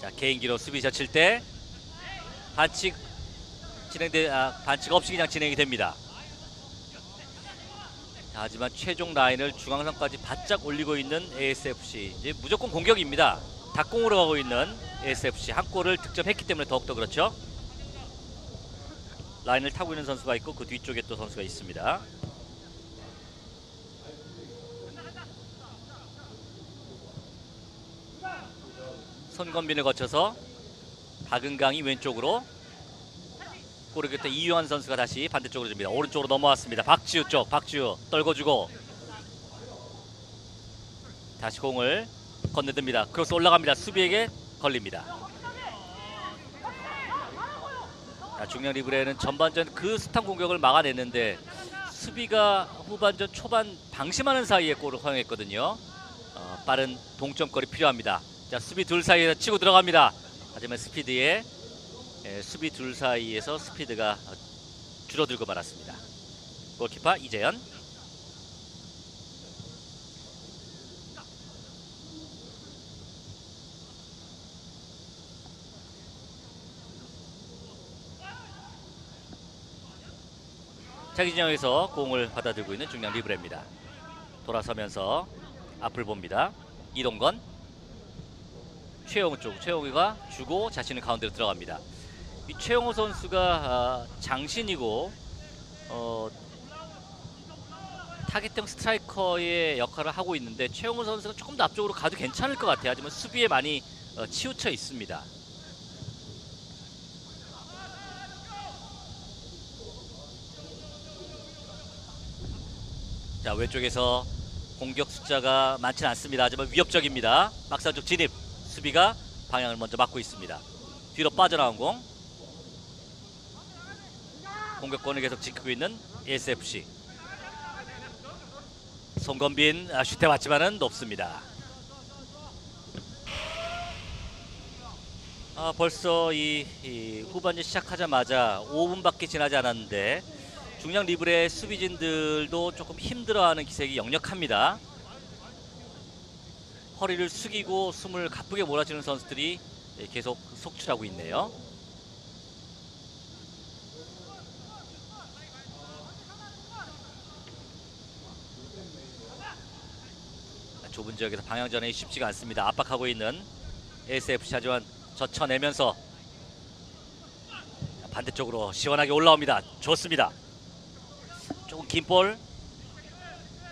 Speaker 2: 자, 개인기로 수비 젖힐 때 반칙 반칙 없이 그냥 진행이 됩니다. 자, 하지만 최종 라인을 중앙선까지 바짝 올리고 있는 ASFC. 이제 무조건 공격입니다. 닭공으로 가고 있는 ASFC. 한 골을 득점했기 때문에 더욱더 그렇죠. 라인을 타고 있는 선수가 있고 그 뒤쪽에 또 선수가 있습니다. 손건빈을 거쳐서 박은강이 왼쪽으로, 골을 곁에 이유한 선수가 다시 반대쪽으로 줍니다. 오른쪽으로 넘어왔습니다. 박지우 쪽, 박지우 떨궈주고 다시 공을 건네듭니다. 크로스 올라갑니다. 수비에게 걸립니다. 자, 중량 리브레는 전반전 그 숱한 공격을 막아냈는데 수비가 후반전 초반 방심하는 사이에 골을 허용했거든요. 빠른 동점골이 필요합니다. 자, 수비 둘 사이에서 치고 들어갑니다. 하지만 수비 둘 사이에서 스피드가 줄어들고 말았습니다. 골키퍼 이재현. 자기 진영에서 공을 받아들고 있는 중량 리브레입니다. 돌아서면서 앞을 봅니다. 이동건. 최영우 쪽, 최영우가 주고 자신은 가운데로 들어갑니다. 이 최영우 선수가 장신이고 타겟형 스트라이커의 역할을 하고 있는데 최영우 선수가 조금 더 앞쪽으로 가도 괜찮을 것 같아요. 하지만 수비에 많이 치우쳐 있습니다. 자, 왼쪽에서 공격 숫자가 많지는 않습니다. 하지만 위협적입니다. 막상 쪽 진입. 수비가 방향을 먼저 막고 있습니다. 뒤로 빠져나온 공. 공격권을 계속 지키고 있는 ASFC. 손건빈 슛에 맞지만은 높습니다. 벌써 이 후반전 시작하자마자 5분밖에 지나지 않았는데 중량 리브레 수비진들도 조금 힘들어하는 기색이 역력합니다. 허리를 숙이고 숨을 가쁘게 몰아치는 선수들이 계속 속출하고 있네요. 좁은 지역에서 방향전이 쉽지가 않습니다. 압박하고 있는 ASFC. 하지만 젖혀내면서 반대쪽으로 시원하게 올라옵니다. 좋습니다. 조금 긴 볼.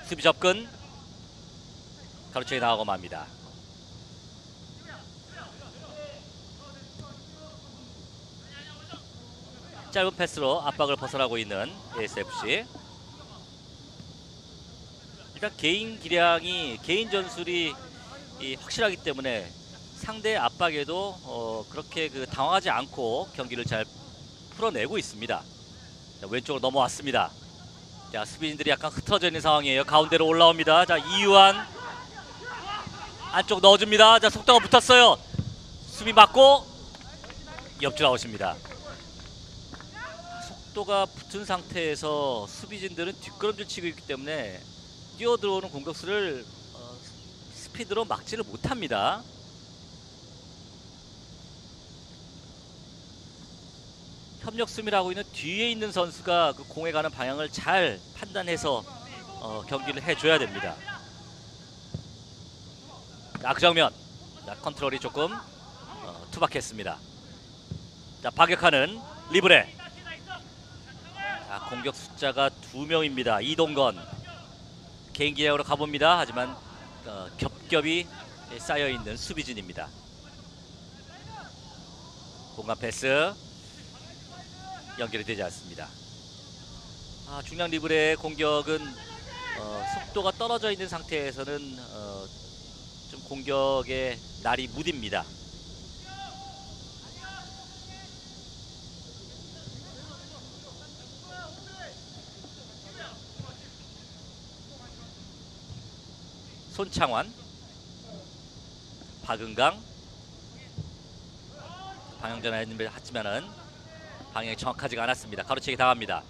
Speaker 2: 수비 접근. 가로채에 나가고 맙니다. 짧은 패스로 압박을 벗어나고 있는 ASFC. 일단 개인 기량이, 개인 전술이 확실하기 때문에 상대의 압박에도 그렇게 당황하지 않고 경기를 잘 풀어내고 있습니다. 자, 왼쪽으로 넘어왔습니다. 자, 수비진들이 약간 흩어져 있는 상황이에요. 가운데로 올라옵니다. 자, 이유한 안쪽 넣어줍니다. 자, 속도가 붙었어요. 수비 맞고 옆줄 아웃입니다. 속도가 붙은 상태에서 수비진들은 뒷걸음질 치고 있기 때문에 뛰어들어오는 공격수를 스피드로 막지를 못합니다. 협력 수비를 하고 있는 뒤에 있는 선수가 그 공에 가는 방향을 잘 판단해서 경기를 해줘야 됩니다. 자, 그 장면. 자, 컨트롤이 조금 투박했습니다. 자, 반격하는 리브레. 자, 공격 숫자가 2명입니다. 이동건 개인 기량으로 가봅니다. 하지만 겹겹이 쌓여있는 수비진입니다. 공간 패스 연결이 되지 않습니다. 중량 리브레의 공격은 속도가 떨어져 있는 상태에서는 좀 공격의 날이 무딥니다. 손창환, 박은강, 방향 전환을 했지만은 방향이 정확하지가 않았습니다. 가로채기 당합니다.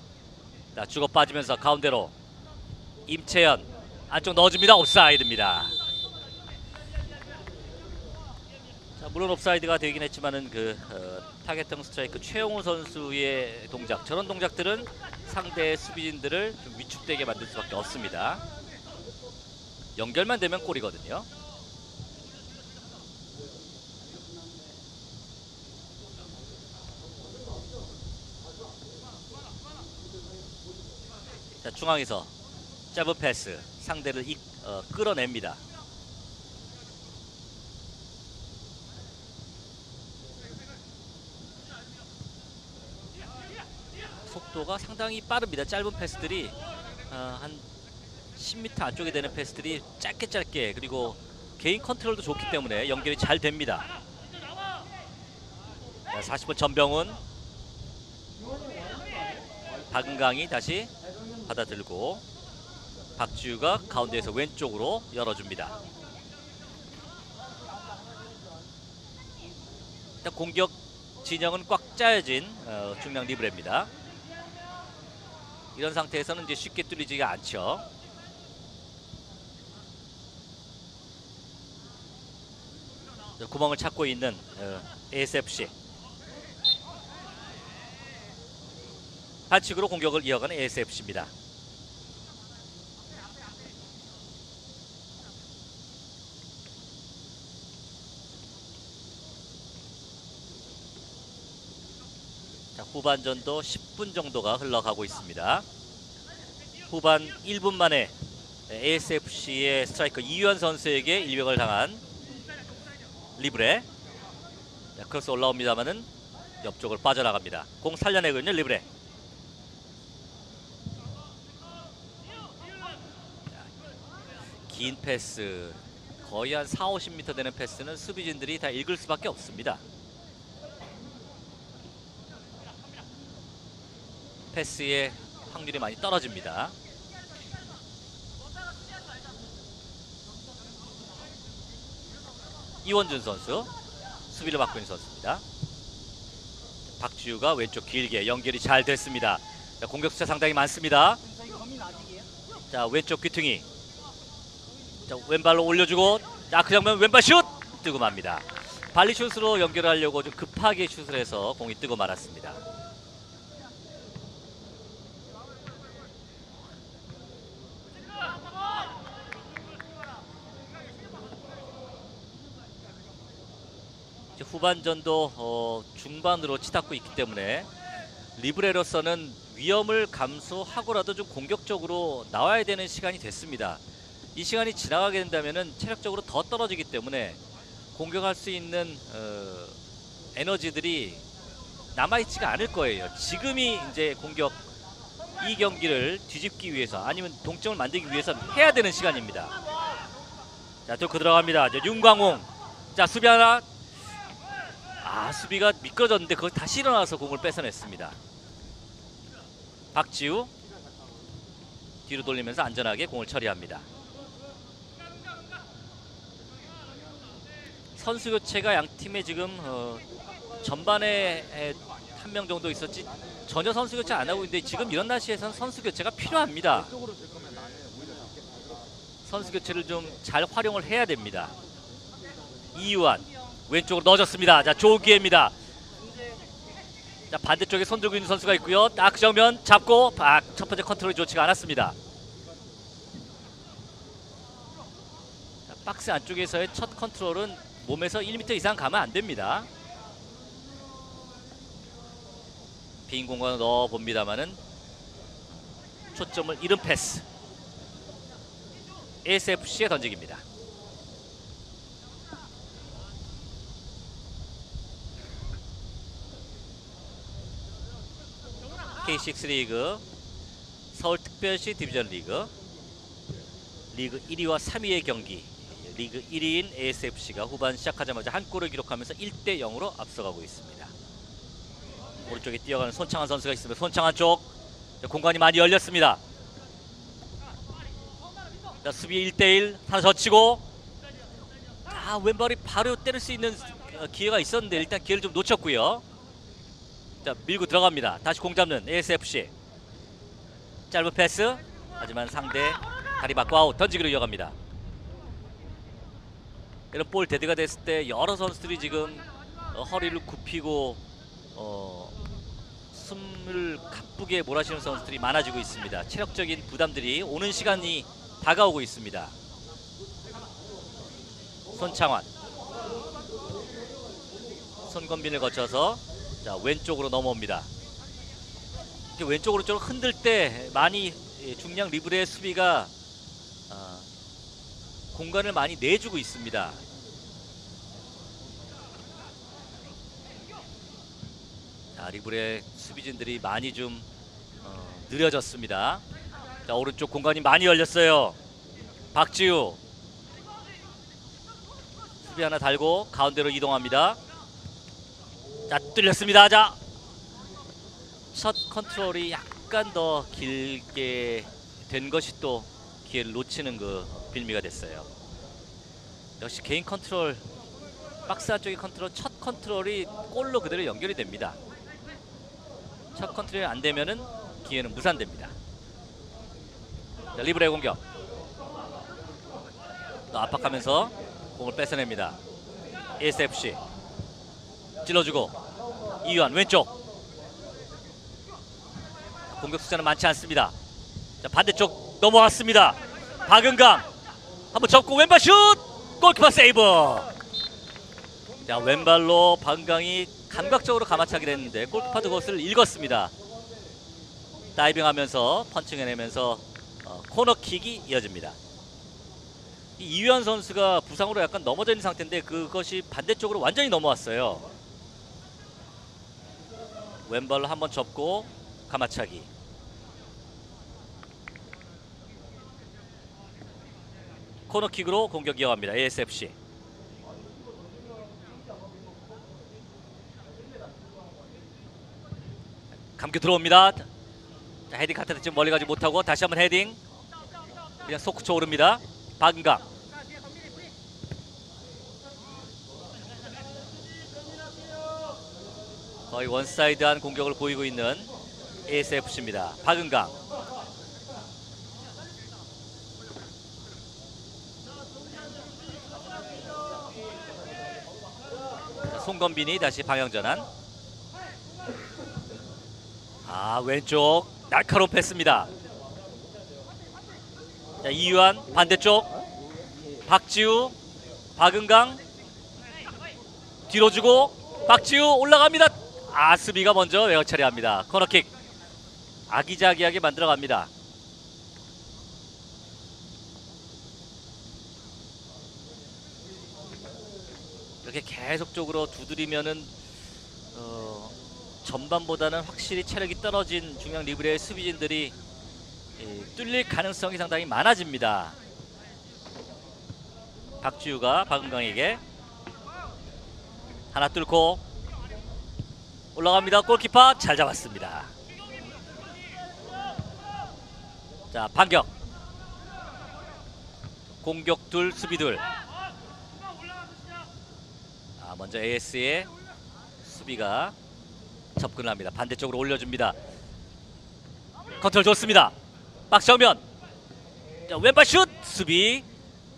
Speaker 2: 자, 주고 빠지면서 가운데로 임채연 안쪽 넣어줍니다. 옵사이드입니다. 자, 물론 옵사이드가 되긴 했지만은 타겟형 스트라이크 최용우 선수의 동작, 저런 동작들은 상대 수비진들을 좀 위축되게 만들 수밖에 없습니다. 연결만 되면 골이거든요. 자, 중앙에서 짧은 패스, 상대를 끌어냅니다. 속도가 상당히 빠릅니다. 짧은 패스들이 한 10m 안쪽에 되는 패스들이 짧게 그리고 개인 컨트롤도 좋기 때문에 연결이 잘 됩니다. 자, 40분 전병훈, 박은강이 다시 받아들고 박지우가 가운데에서 왼쪽으로 열어줍니다. 일단 공격 진영은 꽉 짜여진 중량 리브레입니다. 이런 상태에서는 이제 쉽게 뚫리지가 않죠. 구멍을 찾고 있는 ASFC. 반칙으로 공격을 이어가는 ASFC입니다. 자, 후반전도 10분 정도가 흘러가고 있습니다. 후반 1분 만에 ASFC의 스트라이커 이유한 선수에게 일격을 당한 리브레. 자, 크로스 올라옵니다만은 옆쪽을 빠져나갑니다. 공 살려내고 있는 리브레. 자, 긴 패스, 거의 한 40-50m 되는 패스는 수비진들이 다 읽을 수밖에 없습니다. 패스의 확률이 많이 떨어집니다. 이원준 선수, 수비를 맡고 있는 선수입니다. 박지우가 왼쪽 길게 연결이 잘 됐습니다. 자, 공격 숫자 상당히 많습니다. 자, 왼쪽 귀퉁이. 자, 왼발로 올려주고, 자, 그 장면 왼발 슛! 뜨고 맙니다. 발리슛으로 연결하려고 좀 급하게 슛을 해서 공이 뜨고 말았습니다. 후반전도 중반으로 치닫고 있기 때문에 리브레로서는 위험을 감수하고라도 좀 공격적으로 나와야 되는 시간이 됐습니다. 이 시간이 지나가게 된다면 체력적으로 더 떨어지기 때문에 공격할 수 있는 에너지들이 남아있지가 않을 거예요. 지금이 이제 공격, 이 경기를 뒤집기 위해서 아니면 동점을 만들기 위해서 해야 되는 시간입니다. 자, 또 들어갑니다. 이제 윤광홍. 자, 수비 하나. 수비가 미끄러졌는데 그걸 다시 일어나서 공을 뺏어냈습니다. 박지우 뒤로 돌리면서 안전하게 공을 처리합니다. 선수 교체가 양 팀에 지금 전반에 한 명 정도 있었지 전혀 선수 교체 안 하고 있는데 지금 이런 날씨에서는 선수 교체가 필요합니다. 선수 교체를 좀 잘 활용을 해야 됩니다. 이유한 왼쪽으로 넣어줬습니다. 자, 조기혜입니다. 자, 반대쪽에 손 들고 있는 선수가 있고요. 딱 그 정면 잡고 첫 번째 컨트롤이 좋지가 않았습니다. 자, 박스 안쪽에서의 첫 컨트롤은 몸에서 1m 이상 가면 안 됩니다. 빈 공간을 넣어봅니다만은 초점을 잃은 패스. ASFC의 던지기입니다. K6 리그 서울특별시 디비전 리그 1위와 3위의 경기. 리그 1위인 ASFC가 후반 시작하자마자 한 골을 기록하면서 1대 0으로 앞서가고 있습니다. 오른쪽에 뛰어가는 손창환 선수가 있습니다. 손창환 쪽 공간이 많이 열렸습니다. 자, 수비 1대1 하나 젖히고, 왼발이 바로 때릴 수 있는 기회가 있었는데 일단 기회를 좀 놓쳤고요. 자, 밀고 들어갑니다. 다시 공 잡는 ASFC. 짧은 패스, 하지만 상대 다리 맞고 아웃. 던지기로 이어갑니다. 이런 볼 데드가 됐을 때 여러 선수들이 지금 허리를 굽히고 숨을 가쁘게 몰아쉬는 선수들이 많아지고 있습니다. 체력적인 부담들이 오는 시간이 다가오고 있습니다. 손창환, 손건빈을 거쳐서 자, 왼쪽으로 넘어옵니다. 왼쪽으로 좀 흔들 때 많이 중량 리브레의 수비가 공간을 많이 내주고 있습니다. 자, 리브레 수비진들이 많이 좀 느려졌습니다. 자, 오른쪽 공간이 많이 열렸어요. 박지우 수비 하나 달고 가운데로 이동합니다. 자, 뚫렸습니다. 자, 첫 컨트롤이 약간 더 길게 된 것이 또 기회를 놓치는 그 빌미가 됐어요. 역시 개인 컨트롤, 박스 안쪽의 컨트롤, 첫 컨트롤이 골로 그대로 연결이 됩니다. 첫 컨트롤이 안 되면은 기회는 무산됩니다. 자, 리브레 공격. 또 압박하면서 공을 뺏어냅니다. ASFC 찔러주고 이유한 왼쪽. 공격 숫자는 많지 않습니다. 자, 반대쪽 넘어왔습니다. 박은강 한번 접고 왼발 슛! 골키퍼 세이브! 자, 왼발로 박은강이 감각적으로 가마차기 됐는데 골키퍼도 그것을 읽었습니다. 다이빙하면서 펀칭해내면서 코너킥이 이어집니다. 이유한 선수가 부상으로 약간 넘어져 있는 상태인데 그것이 반대쪽으로 완전히 넘어왔어요. 왼발로 한번 접고 가마차기. 코너킥으로 공격 이어갑니다. ASFC. 감겨 들어옵니다. 자, 헤딩 카트를 좀 멀리 가지 못하고 다시 한번 헤딩. 그냥 속구쳐 오릅니다. 박은강. 거의 원사이드한 공격을 보이고 있는 ASFC입니다. 박은강. 송건빈이 다시 방향 전환. 왼쪽 날카로운 패스입니다. 자, 이유한 반대쪽. 박지우, 박은강 뒤로 주고 박지우 올라갑니다. 수비가 먼저 외어 처리합니다. 코너킥. 아기자기하게 만들어갑니다. 이렇게 계속적으로 두드리면은 전반보다는 확실히 체력이 떨어진 중량 리브레의 수비진들이 뚫릴 가능성이 상당히 많아집니다. 박지우가 박은강에게 하나 뚫고 올라갑니다. 골키퍼 잘 잡았습니다. 자, 반격. 공격 둘, 수비 둘. 먼저 AS의 수비가 접근을 합니다. 반대쪽으로 올려줍니다. 컨트롤 좋습니다. 박스 정면. 자, 왼발 슛! 수비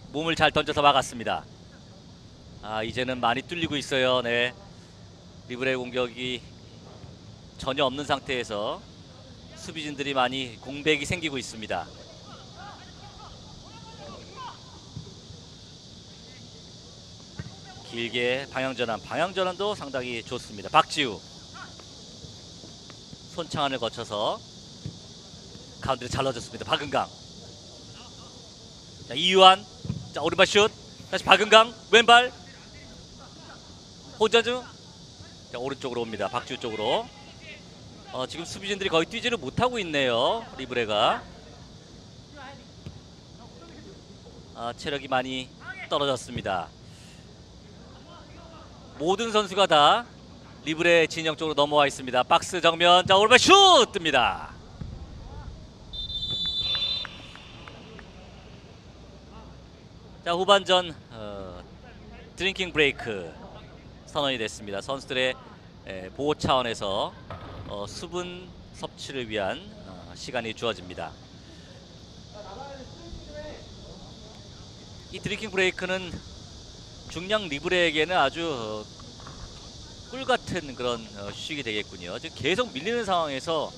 Speaker 2: 몸을 잘 던져서 막았습니다. 이제는 많이 뚫리고 있어요. 네, 리브레 공격이 전혀 없는 상태에서 수비진들이 많이 공백이 생기고 있습니다. 길게 방향전환도 상당히 좋습니다. 박지우 손창환을 거쳐서 가운데로 잘 넣어줬습니다. 박은강. 자, 이유한. 자, 오른발 슛. 다시 박은강 왼발. 혼자주. 자, 오른쪽으로 옵니다. 박지우 쪽으로. 지금 수비진들이 거의 뛰지를 못하고 있네요. 리브레가. 체력이 많이 떨어졌습니다. 모든 선수가 다 리브레 진영 쪽으로 넘어와 있습니다. 박스 정면, 자 오른발 슛 뜹니다. 자 후반전 드링킹 브레이크 선언이 됐습니다. 선수들의 보호 차원에서 수분 섭취를 위한 시간이 주어집니다. 이 드링킹 브레이크는 중량 리브레에게는 아주 꿀같은 그런 휴식이 되겠군요. 지금 계속 밀리는 상황에서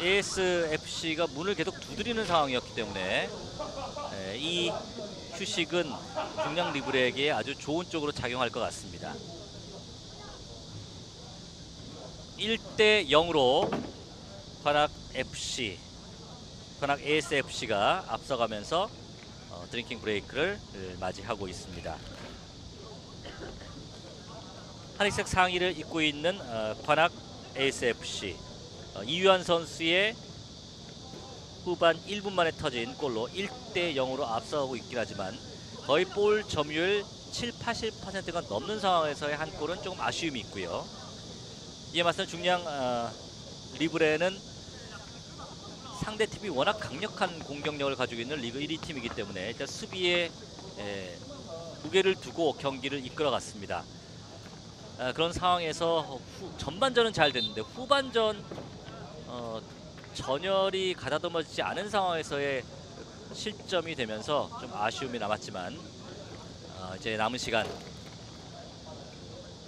Speaker 2: ASFC가 문을 계속 두드리는 상황이었기 때문에 이 휴식은 중량 리브레에게 아주 좋은 쪽으로 작용할 것 같습니다. 1대 0으로 관악 ASFC가 앞서가면서 드링킹 브레이크를 맞이하고 있습니다. 하늘색 상의를 입고 있는 관악 ASFC 이유한 선수의 후반 1분 만에 터진 골로 1대 0으로 앞서가고 있긴 하지만 거의 볼 점유율 70-80%가 넘는 상황에서의 한 골은 조금 아쉬움이 있고요. 이에 맞선 중량 리브레는 상대 팀이 워낙 강력한 공격력을 가지고 있는 리그 1위 팀이기 때문에 일단 수비에 무게를 두고 경기를 이끌어갔습니다. 그런 상황에서 전반전은 잘 됐는데 후반전 전열이 가다듬어지지 않은 상황에서의 실점이 되면서 좀 아쉬움이 남았지만 이제 남은 시간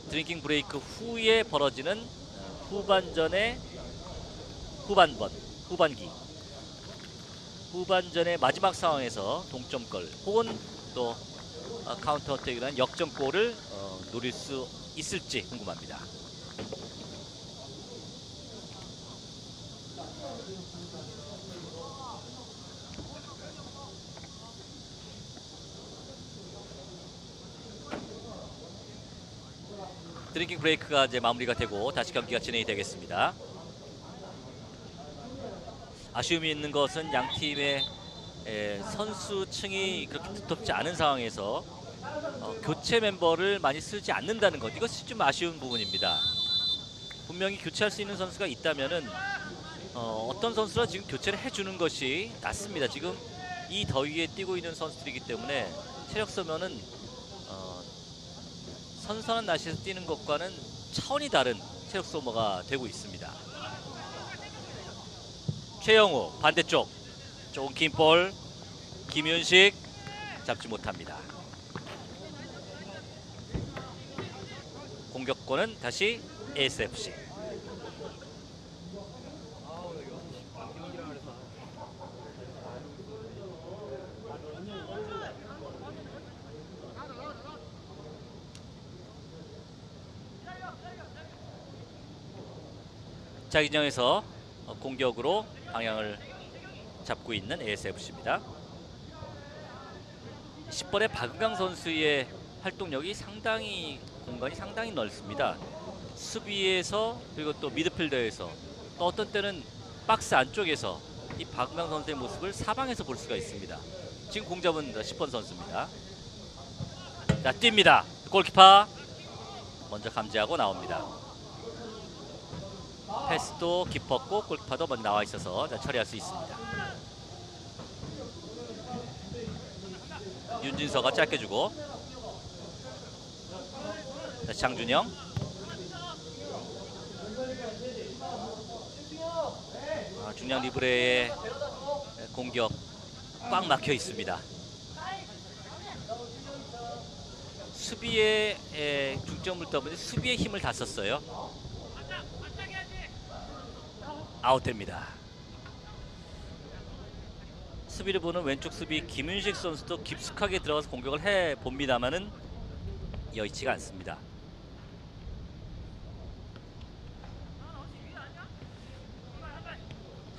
Speaker 2: 드링킹 브레이크 후에 벌어지는 후반전의 마지막 상황에서 동점골 혹은 또 카운터 어택이라는 역전골을 노릴 수 있을지 궁금합니다. 드링킹 브레이크가 이제 마무리가 되고 다시 경기가 진행이 되겠습니다. 아쉬움이 있는 것은 양 팀의 선수층이 그렇게 두텁지 않은 상황에서 교체 멤버를 많이 쓰지 않는다는 것, 이것이 좀 아쉬운 부분입니다. 분명히 교체할 수 있는 선수가 있다면은 어떤 선수라 지금 교체를 해주는 것이 낫습니다. 지금 이 더위에 뛰고 있는 선수들이기 때문에 체력 소모는 선선한 날씨에서 뛰는 것과는 차원이 다른 체력 소모가 되고 있습니다. 최영우 반대쪽 조금 긴 볼, 김윤식 잡지 못합니다. 공격권은 다시 ASFC. 자기장에서 공격으로 방향을 잡고 있는 ASFC입니다. 10번의 박은강 선수의 활동력이 공간이 상당히 넓습니다. 수비에서 그리고 또 미드필더에서 또 어떤 때는 박스 안쪽에서 이 박은강 선수의 모습을 사방에서 볼 수가 있습니다. 지금 공잡은 10번 선수입니다. 자, 뜁니다. 골키퍼 먼저 감지하고 나옵니다. 패스도 깊었고 골키퍼도 먼저 나와 있어서 처리할 수 있습니다. 윤진서가 짧게 주고 장준영, 중량 리브레의 공격 꽉 막혀 있습니다. 수비에 중점을 떠보니 수비에 힘을 다 썼어요. 아웃됩니다. 수비를 보는 왼쪽 수비 김윤식 선수도 깊숙하게 들어가서 공격을 해봅니다만은 여의치가 않습니다.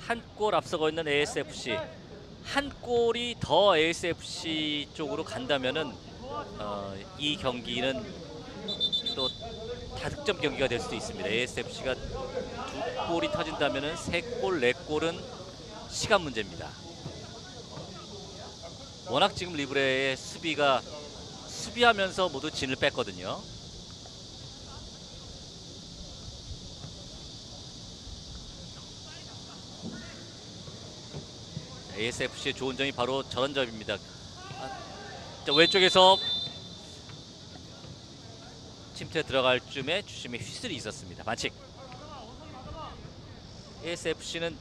Speaker 2: 한 골 앞서고 있는 ASFC. 한 골이 더 ASFC 쪽으로 간다면은 이 경기는 또 다득점 경기가 될 수도 있습니다. ASFC가 2골이 터진다면은 3골, 4골은 시간 문제입니다. 워낙 지금 리브레의 수비하면서 모두 진을 뺐거든요. ASFC의 좋은 점이 바로 저런 점입니다. 자, 왼쪽에서 침투에 들어갈 쯤에 주심의 휘슬이 있었습니다. 반칙. ASFC는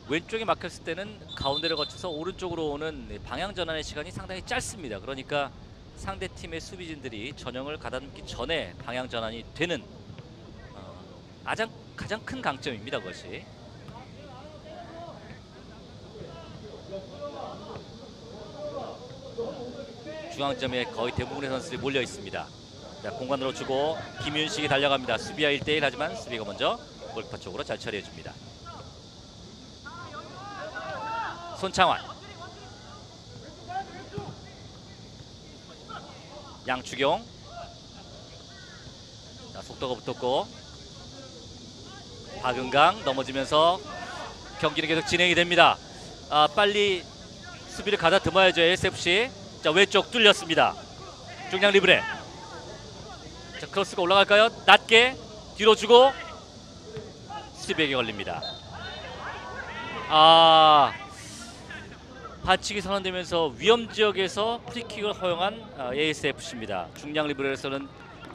Speaker 2: 왼쪽에 막혔을 때는 가운데를 거쳐서 오른쪽으로 오는 방향 전환의 시간이 상당히 짧습니다. 그러니까 상대 팀의 수비진들이 전형을 가다듬기 전에 방향 전환이 되는 가장 큰 강점입니다. 그것이. 중앙점에 거의 대부분의 선수들이 몰려 있습니다. 자, 공간으로 주고 김윤식이 달려갑니다. 수비와 1대1 하지만 수비가 먼저 골키퍼 쪽으로 잘 처리해 줍니다. 손창환, 양추경. 자, 속도가 붙었고 박은강 넘어지면서 경기는 계속 진행이 됩니다. 빨리 수비를 가다듬어야죠. ASFC. 자, 왼쪽 뚫렸습니다. 중량 리브레. 자, 크로스가 올라갈까요? 낮게 뒤로 주고 수비에게 걸립니다. 반칙이 선언되면서 위험 지역에서 프리킥을 허용한 ASFC입니다. 중량 리브레에서는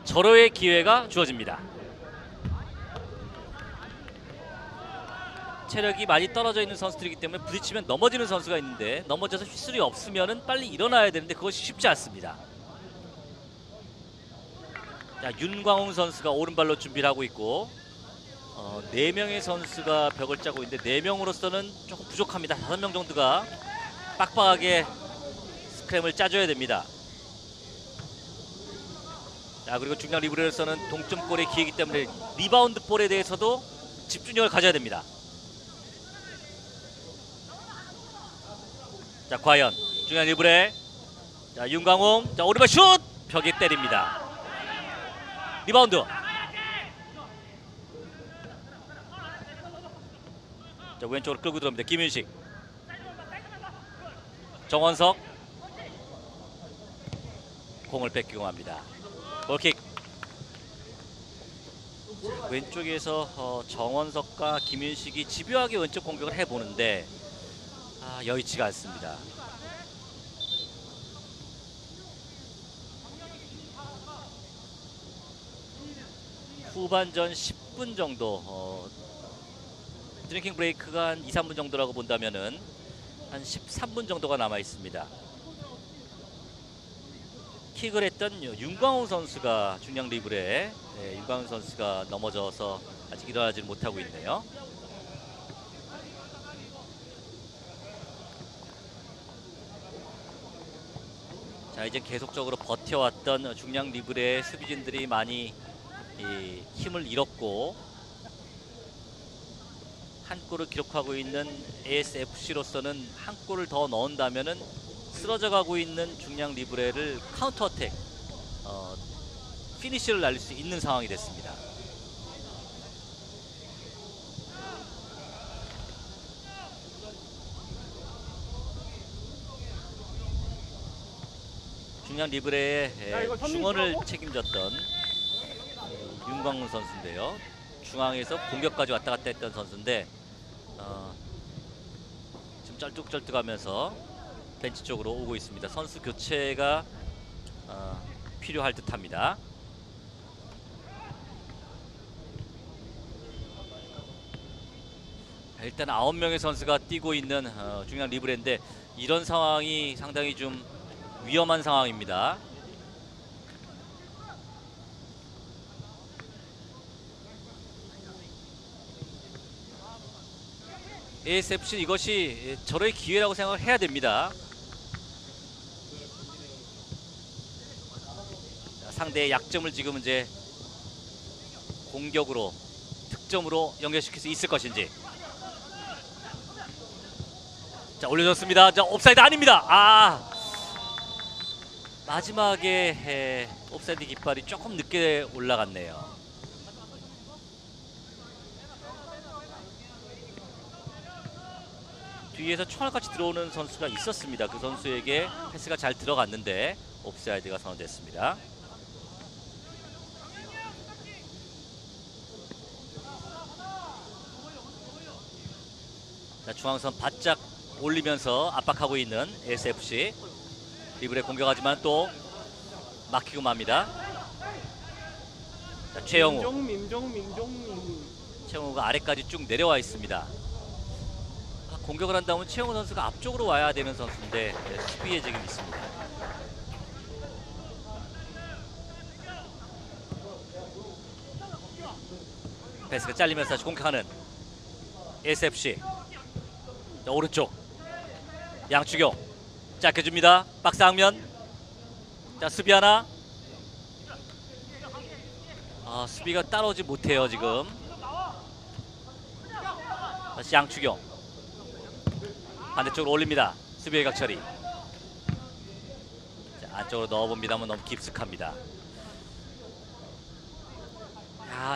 Speaker 2: 절호의 기회가 주어집니다. 체력이 많이 떨어져 있는 선수들이기 때문에 부딪히면 넘어지는 선수가 있는데 넘어져서 휘슬이 없으면 빨리 일어나야 되는데 그것이 쉽지 않습니다. 자, 윤광웅 선수가 오른발로 준비를 하고 있고 4명의 선수가 벽을 짜고 있는데 4명으로서는 조금 부족합니다. 5명 정도가 빡빡하게 스크램을 짜줘야 됩니다. 자, 그리고 중량 리브레로서는 동점골의 기회이기 때문에 리바운드 볼에 대해서도 집중력을 가져야 됩니다. 자, 과연 중량 리브레. 자, 윤광웅. 자, 오른발 슛! 벽에 때립니다. 리바운드. 자, 왼쪽으로 끌고 들어옵니다. 김윤식. 정원석. 공을 뺏기고 맙니다. 골킥. 자, 왼쪽에서 정원석과 김윤식이 집요하게 왼쪽 공격을 해보는데 여의치가 않습니다. 후반전 10분 정도 드링킹 브레이크가 한 2, 3분 정도라고 본다면은 한 13분 정도가 남아 있습니다. 킥을 했던 윤광훈 선수가 중량 리브레, 윤광훈 선수가 넘어져서 아직 일어나지 못하고 있네요. 자, 이제 계속적으로 버텨왔던 중량 리브레의 수비진들이 많이 힘을 잃었고 한 골을 기록하고 있는 ASFC로서는 한 골을 더 넣은다면은 쓰러져가고 있는 중량 리브레를 카운터 어택, 피니시를 날릴 수 있는 상황이 됐습니다. 중량 리브레의 중원을 책임졌던 윤광훈 선수인데요. 중앙에서 공격까지 왔다 갔다 했던 선수인데 지금 쩔뚝쩔뚝하면서 벤치 쪽으로 오고 있습니다. 선수 교체가 필요할 듯합니다. 일단 9명의 선수가 뛰고 있는 중량 리브레인데 이런 상황이 상당히 좀 위험한 상황입니다. ASFC 이것이 절호의 기회라고 생각을 해야 됩니다. 자, 상대의 약점을 지금 이제 공격으로 득점으로 연결시킬 수 있을 것인지. 자, 올려줬습니다. 자, 옵사이드 아닙니다. 마지막에 옵사이드 깃발이 조금 늦게 올라갔네요. 뒤에서 총알같이 들어오는 선수가 있었습니다. 그 선수에게 패스가 잘 들어갔는데 옵사이드가 선언됐습니다. 자, 중앙선 바짝 올리면서 압박하고 있는 ASFC. 리브레 공격하지만 또 막히고 맙니다. 자, 최영우. 최영우가 아래까지 쭉 내려와 있습니다. 공격을 한다면 최영우 선수가 앞쪽으로 와야 되는 선수인데 수비에 지금 있습니다. 패스가 잘리면서 다시 공격하는 ASFC. 자, 오른쪽 양추경 짧게 줍니다. 박스 항면. 자, 수비 하나. 수비가 따라오지 못해요 지금. 다시 양추경 반대쪽으로 올립니다. 수비의 각처리. 자, 안쪽으로 넣어봅니다만 너무 깊숙합니다.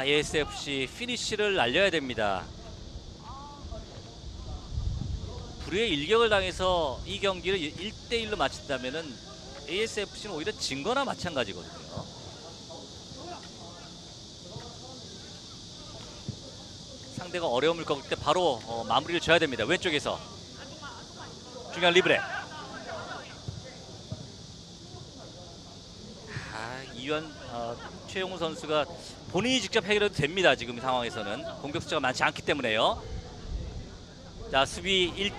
Speaker 2: ASFC 피니쉬를 날려야 됩니다. 불의의 일격을 당해서 이 경기를 1대1로 마친다면은 ASFC는 오히려 진 거나 마찬가지거든요. 상대가 어려움을 겪을 때 바로 마무리를 줘야 됩니다. 왼쪽에서 중요한 리브레. 이현 최용우 선수가 본인이 직접 해결해도 됩니다. 지금 이 상황에서는 공격 숫자가 많지 않기 때문에요. 자, 수비 1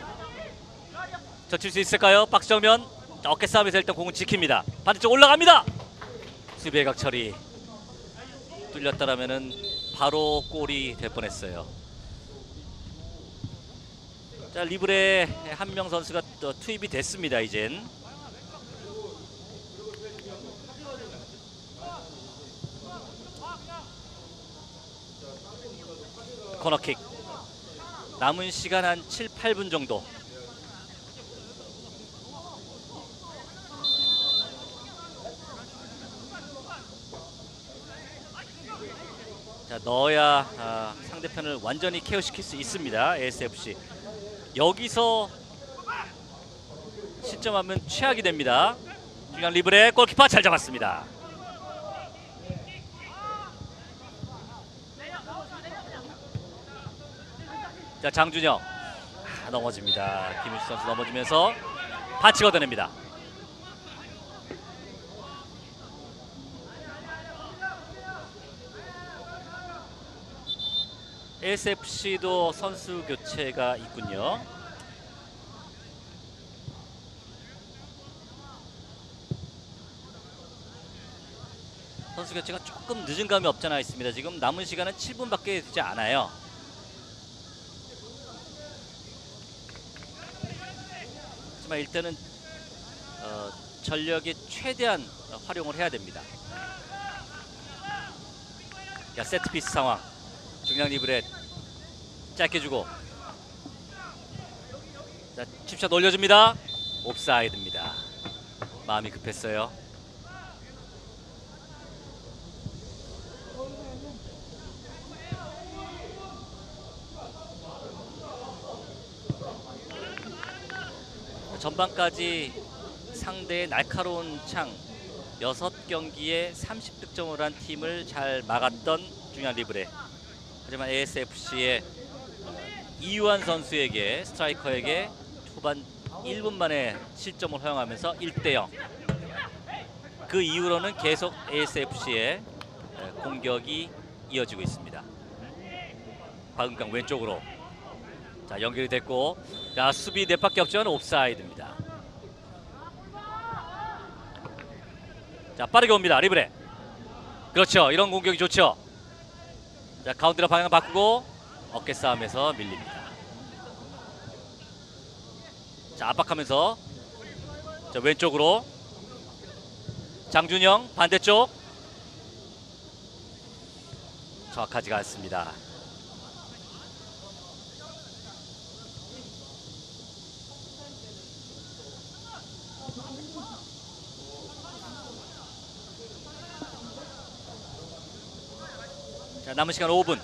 Speaker 2: 젖힐 수 있을까요? 박스 정면. 어깨 싸움에서 일단 공은 지킵니다. 반대쪽 올라갑니다. 수비의 각 처리. 뚫렸다라면은 바로 골이 될 뻔했어요. 자, 리브레 한 명 선수가 또 투입이 됐습니다. 이젠. 코너킥. 남은 시간 한 7, 8분 정도. 자, 넣어야 상대편을 완전히 케어시킬 수 있습니다. ASFC. 여기서 실점하면 최악이 됩니다. 중요한 리브레. 골키퍼 잘 잡았습니다. 자, 장준영 넘어집니다. 김윤수 선수 넘어지면서 반칙 얻어냅니다. ASFC도 선수 교체가 있군요. 선수 교체가 조금 늦은 감이 없잖아 있습니다. 지금 남은 시간은 7분밖에 되지 않아요. 하지만 일단은 전력의 최대한 활용을 해야 됩니다. 자, 세트피스 상황. 중량 리브렛 짧게 주고, 자, 칩샷 올려줍니다. 옵사이드입니다. 마음이 급했어요. 전반까지 상대의 날카로운 창 6경기에 30득점을 한 팀을 잘 막았던 중요한 리브레. 하지만 ASFC의 이유한 선수에게, 스트라이커에게 후반 1분 만에 실점을 허용하면서 1대0. 그 이후로는 계속 ASFC의 공격이 이어지고 있습니다. 박은강 왼쪽으로. 자, 연결이 됐고, 자, 수비 넷밖에 없지만 옵사이드입니다. 자, 빠르게 옵니다. 리브레. 그렇죠. 이런 공격이 좋죠. 자, 가운데로 방향 바꾸고 어깨 싸움에서 밀립니다. 자, 압박하면서, 자, 왼쪽으로 장준영 반대쪽. 정확하지가 않습니다. 자, 남은 시간 5분.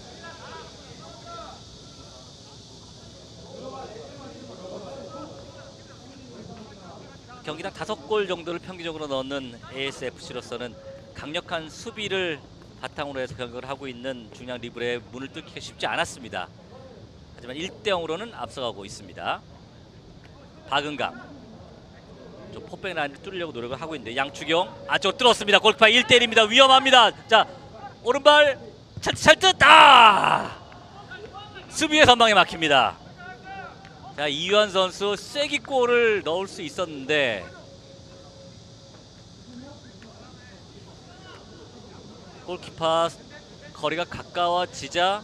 Speaker 2: 경기당 5골 정도를 평균적으로 넣는 ASFC로서는 강력한 수비를 바탕으로 해서 경기를 하고 있는 중량 리브레의 문을 뚫기가 쉽지 않았습니다. 하지만 1대0으로는 앞서가고 있습니다. 박은강 좀 포백 라인을 뚫으려고 노력을 하고 있는데 양추경 안쪽으로 뚫었습니다. 골키퍼 1대1입니다. 위험합니다. 자, 오른발 찰듯 수비의 선방에 막힙니다. 자, 이유한 선수 쐐기골을 넣을 수 있었는데 골키퍼 거리가 가까워지자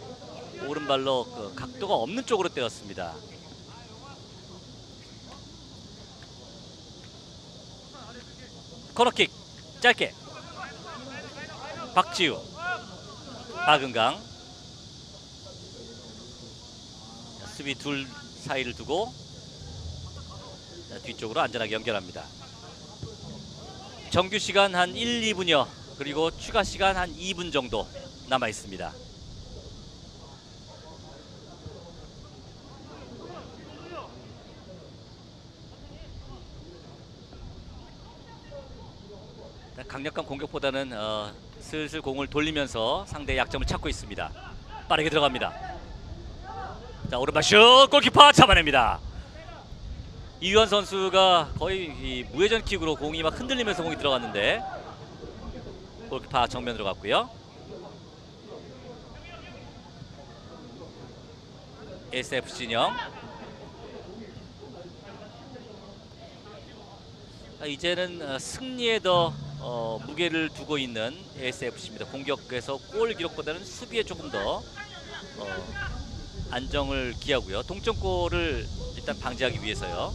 Speaker 2: 오른발로 그 각도가 없는 쪽으로 때렸습니다. 코너킥 짧게 박지우 박은강 수비 둘 사이를 두고 뒤쪽으로 안전하게 연결합니다. 정규 시간 한 1, 2분여 그리고 추가 시간 한 2분 정도 남아 있습니다. 강력한 공격보다는 슬슬 공을 돌리면서 상대의 약점을 찾고 있습니다. 빠르게 들어갑니다. 자, 오른발 슛! 골키퍼 잡아냅니다. 이유한 선수가 거의 이 무회전 킥으로 공이 막 흔들리면서 공이 들어갔는데 골키퍼 정면으로 갔고요. SF 진영 이제는 승리에 더 무게를 두고 있는 ASFC입니다. 공격에서 골 기록보다는 수비에 조금 더 안정을 기하고요. 동점골을 일단 방지하기 위해서요.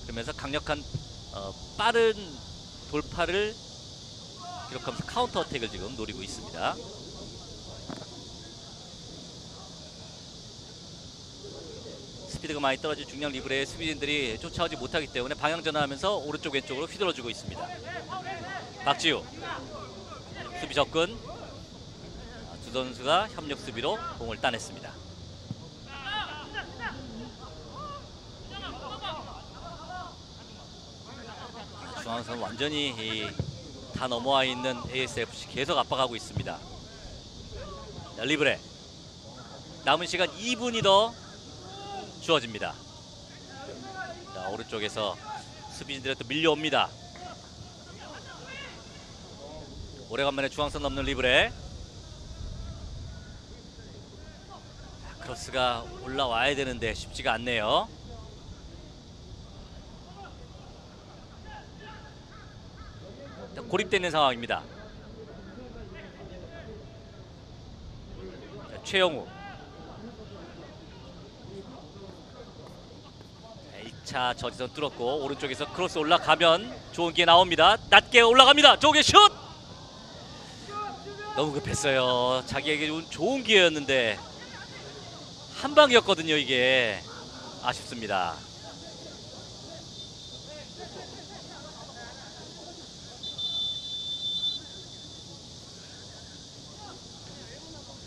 Speaker 2: 그러면서 강력한 빠른 돌파를 기록하면서 카운터 어택을 지금 노리고 있습니다. 스피드가 많이 떨어진 중량 리브레의 수비진들이 쫓아오지 못하기 때문에 방향 전환하면서 오른쪽 왼쪽으로 휘둘러주고 있습니다. 박지우 수비 접근. 두 선수가 협력 수비로 공을 따냈습니다. 중앙선 완전히 다 넘어와 있는 ASFC 계속 압박하고 있습니다. 자, 리브레 남은 시간 2분이 더 주어집니다. 자, 오른쪽에서 수비진들이 또 밀려옵니다. 오래간만에 중앙선 넘는 리브레. 크로스가 올라와야 되는데 쉽지가 않네요. 고립되어 있는 상황입니다. 자, 최영우 1차 저지선 뚫었고 오른쪽에서 크로스 올라가면 좋은 기회 나옵니다. 낮게 올라갑니다. 저게 슛! 너무 급했어요. 자기에게 좋은 기회였는데 한 방이었거든요. 이게 아쉽습니다.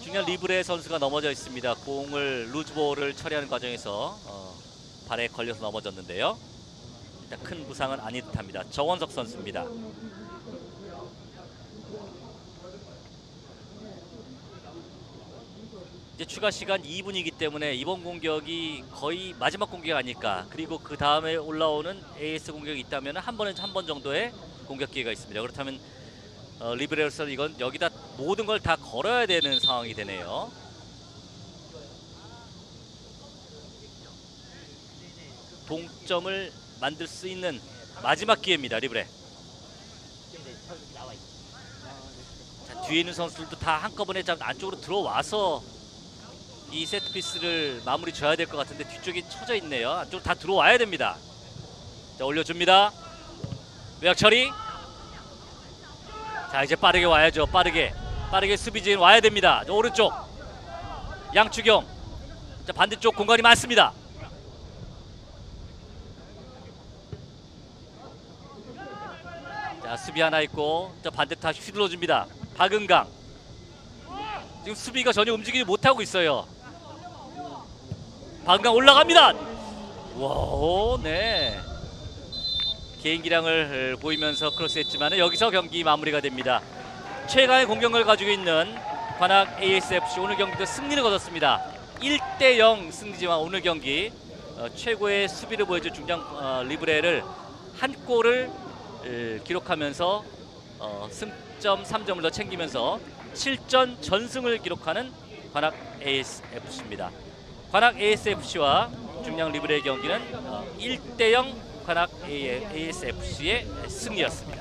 Speaker 2: 중요한 리브레 선수가 넘어져 있습니다. 공을 루즈볼을 처리하는 과정에서 발에 걸려서 넘어졌는데요. 일단 큰 부상은 아닌 듯합니다. 정원석 선수입니다. 이제 추가 시간 2분이기 때문에 이번 공격이 거의 마지막 공격이 아닐까. 그리고 그 다음에 올라오는 AS 공격이 있다면 한 번 정도의 공격 기회가 있습니다. 그렇다면 리브레로서는 이건 여기다 모든 걸 다 걸어야 되는 상황이 되네요. 동점을 만들 수 있는 마지막 기회입니다. 리브레. 자, 뒤에 있는 선수들도 다 한꺼번에 안쪽으로 들어와서 이 세트피스를 마무리 줘야 될 것 같은데 뒤쪽이 쳐져 있네요. 안쪽으로 다 들어와야 됩니다. 자, 올려줍니다. 외곽 처리. 자, 이제 빠르게 와야죠. 빠르게 수비진 와야 됩니다. 자, 오른쪽 양추경. 자, 반대쪽 공간이 많습니다. 자, 수비 하나 있고 저 반대 다시 휘둘러줍니다. 박은강. 지금 수비가 전혀 움직이지 못하고 있어요. 박은강 올라갑니다. 와, 네. 개인기량을 보이면서 크로스했지만 여기서 경기 마무리가 됩니다. 최강의 공격을 가지고 있는 관악 ASFC 오늘 경기도 승리를 거뒀습니다. 1대0 승리지만 오늘 경기 최고의 수비를 보여준 중장 리브레를 한 골을 기록하면서 승점 3점을 더 챙기면서 7전 전승을 기록하는 관악 ASFC입니다. 관악 ASFC와 중량 리브레의 경기는 1대0 관악 ASFC의 승리였습니다.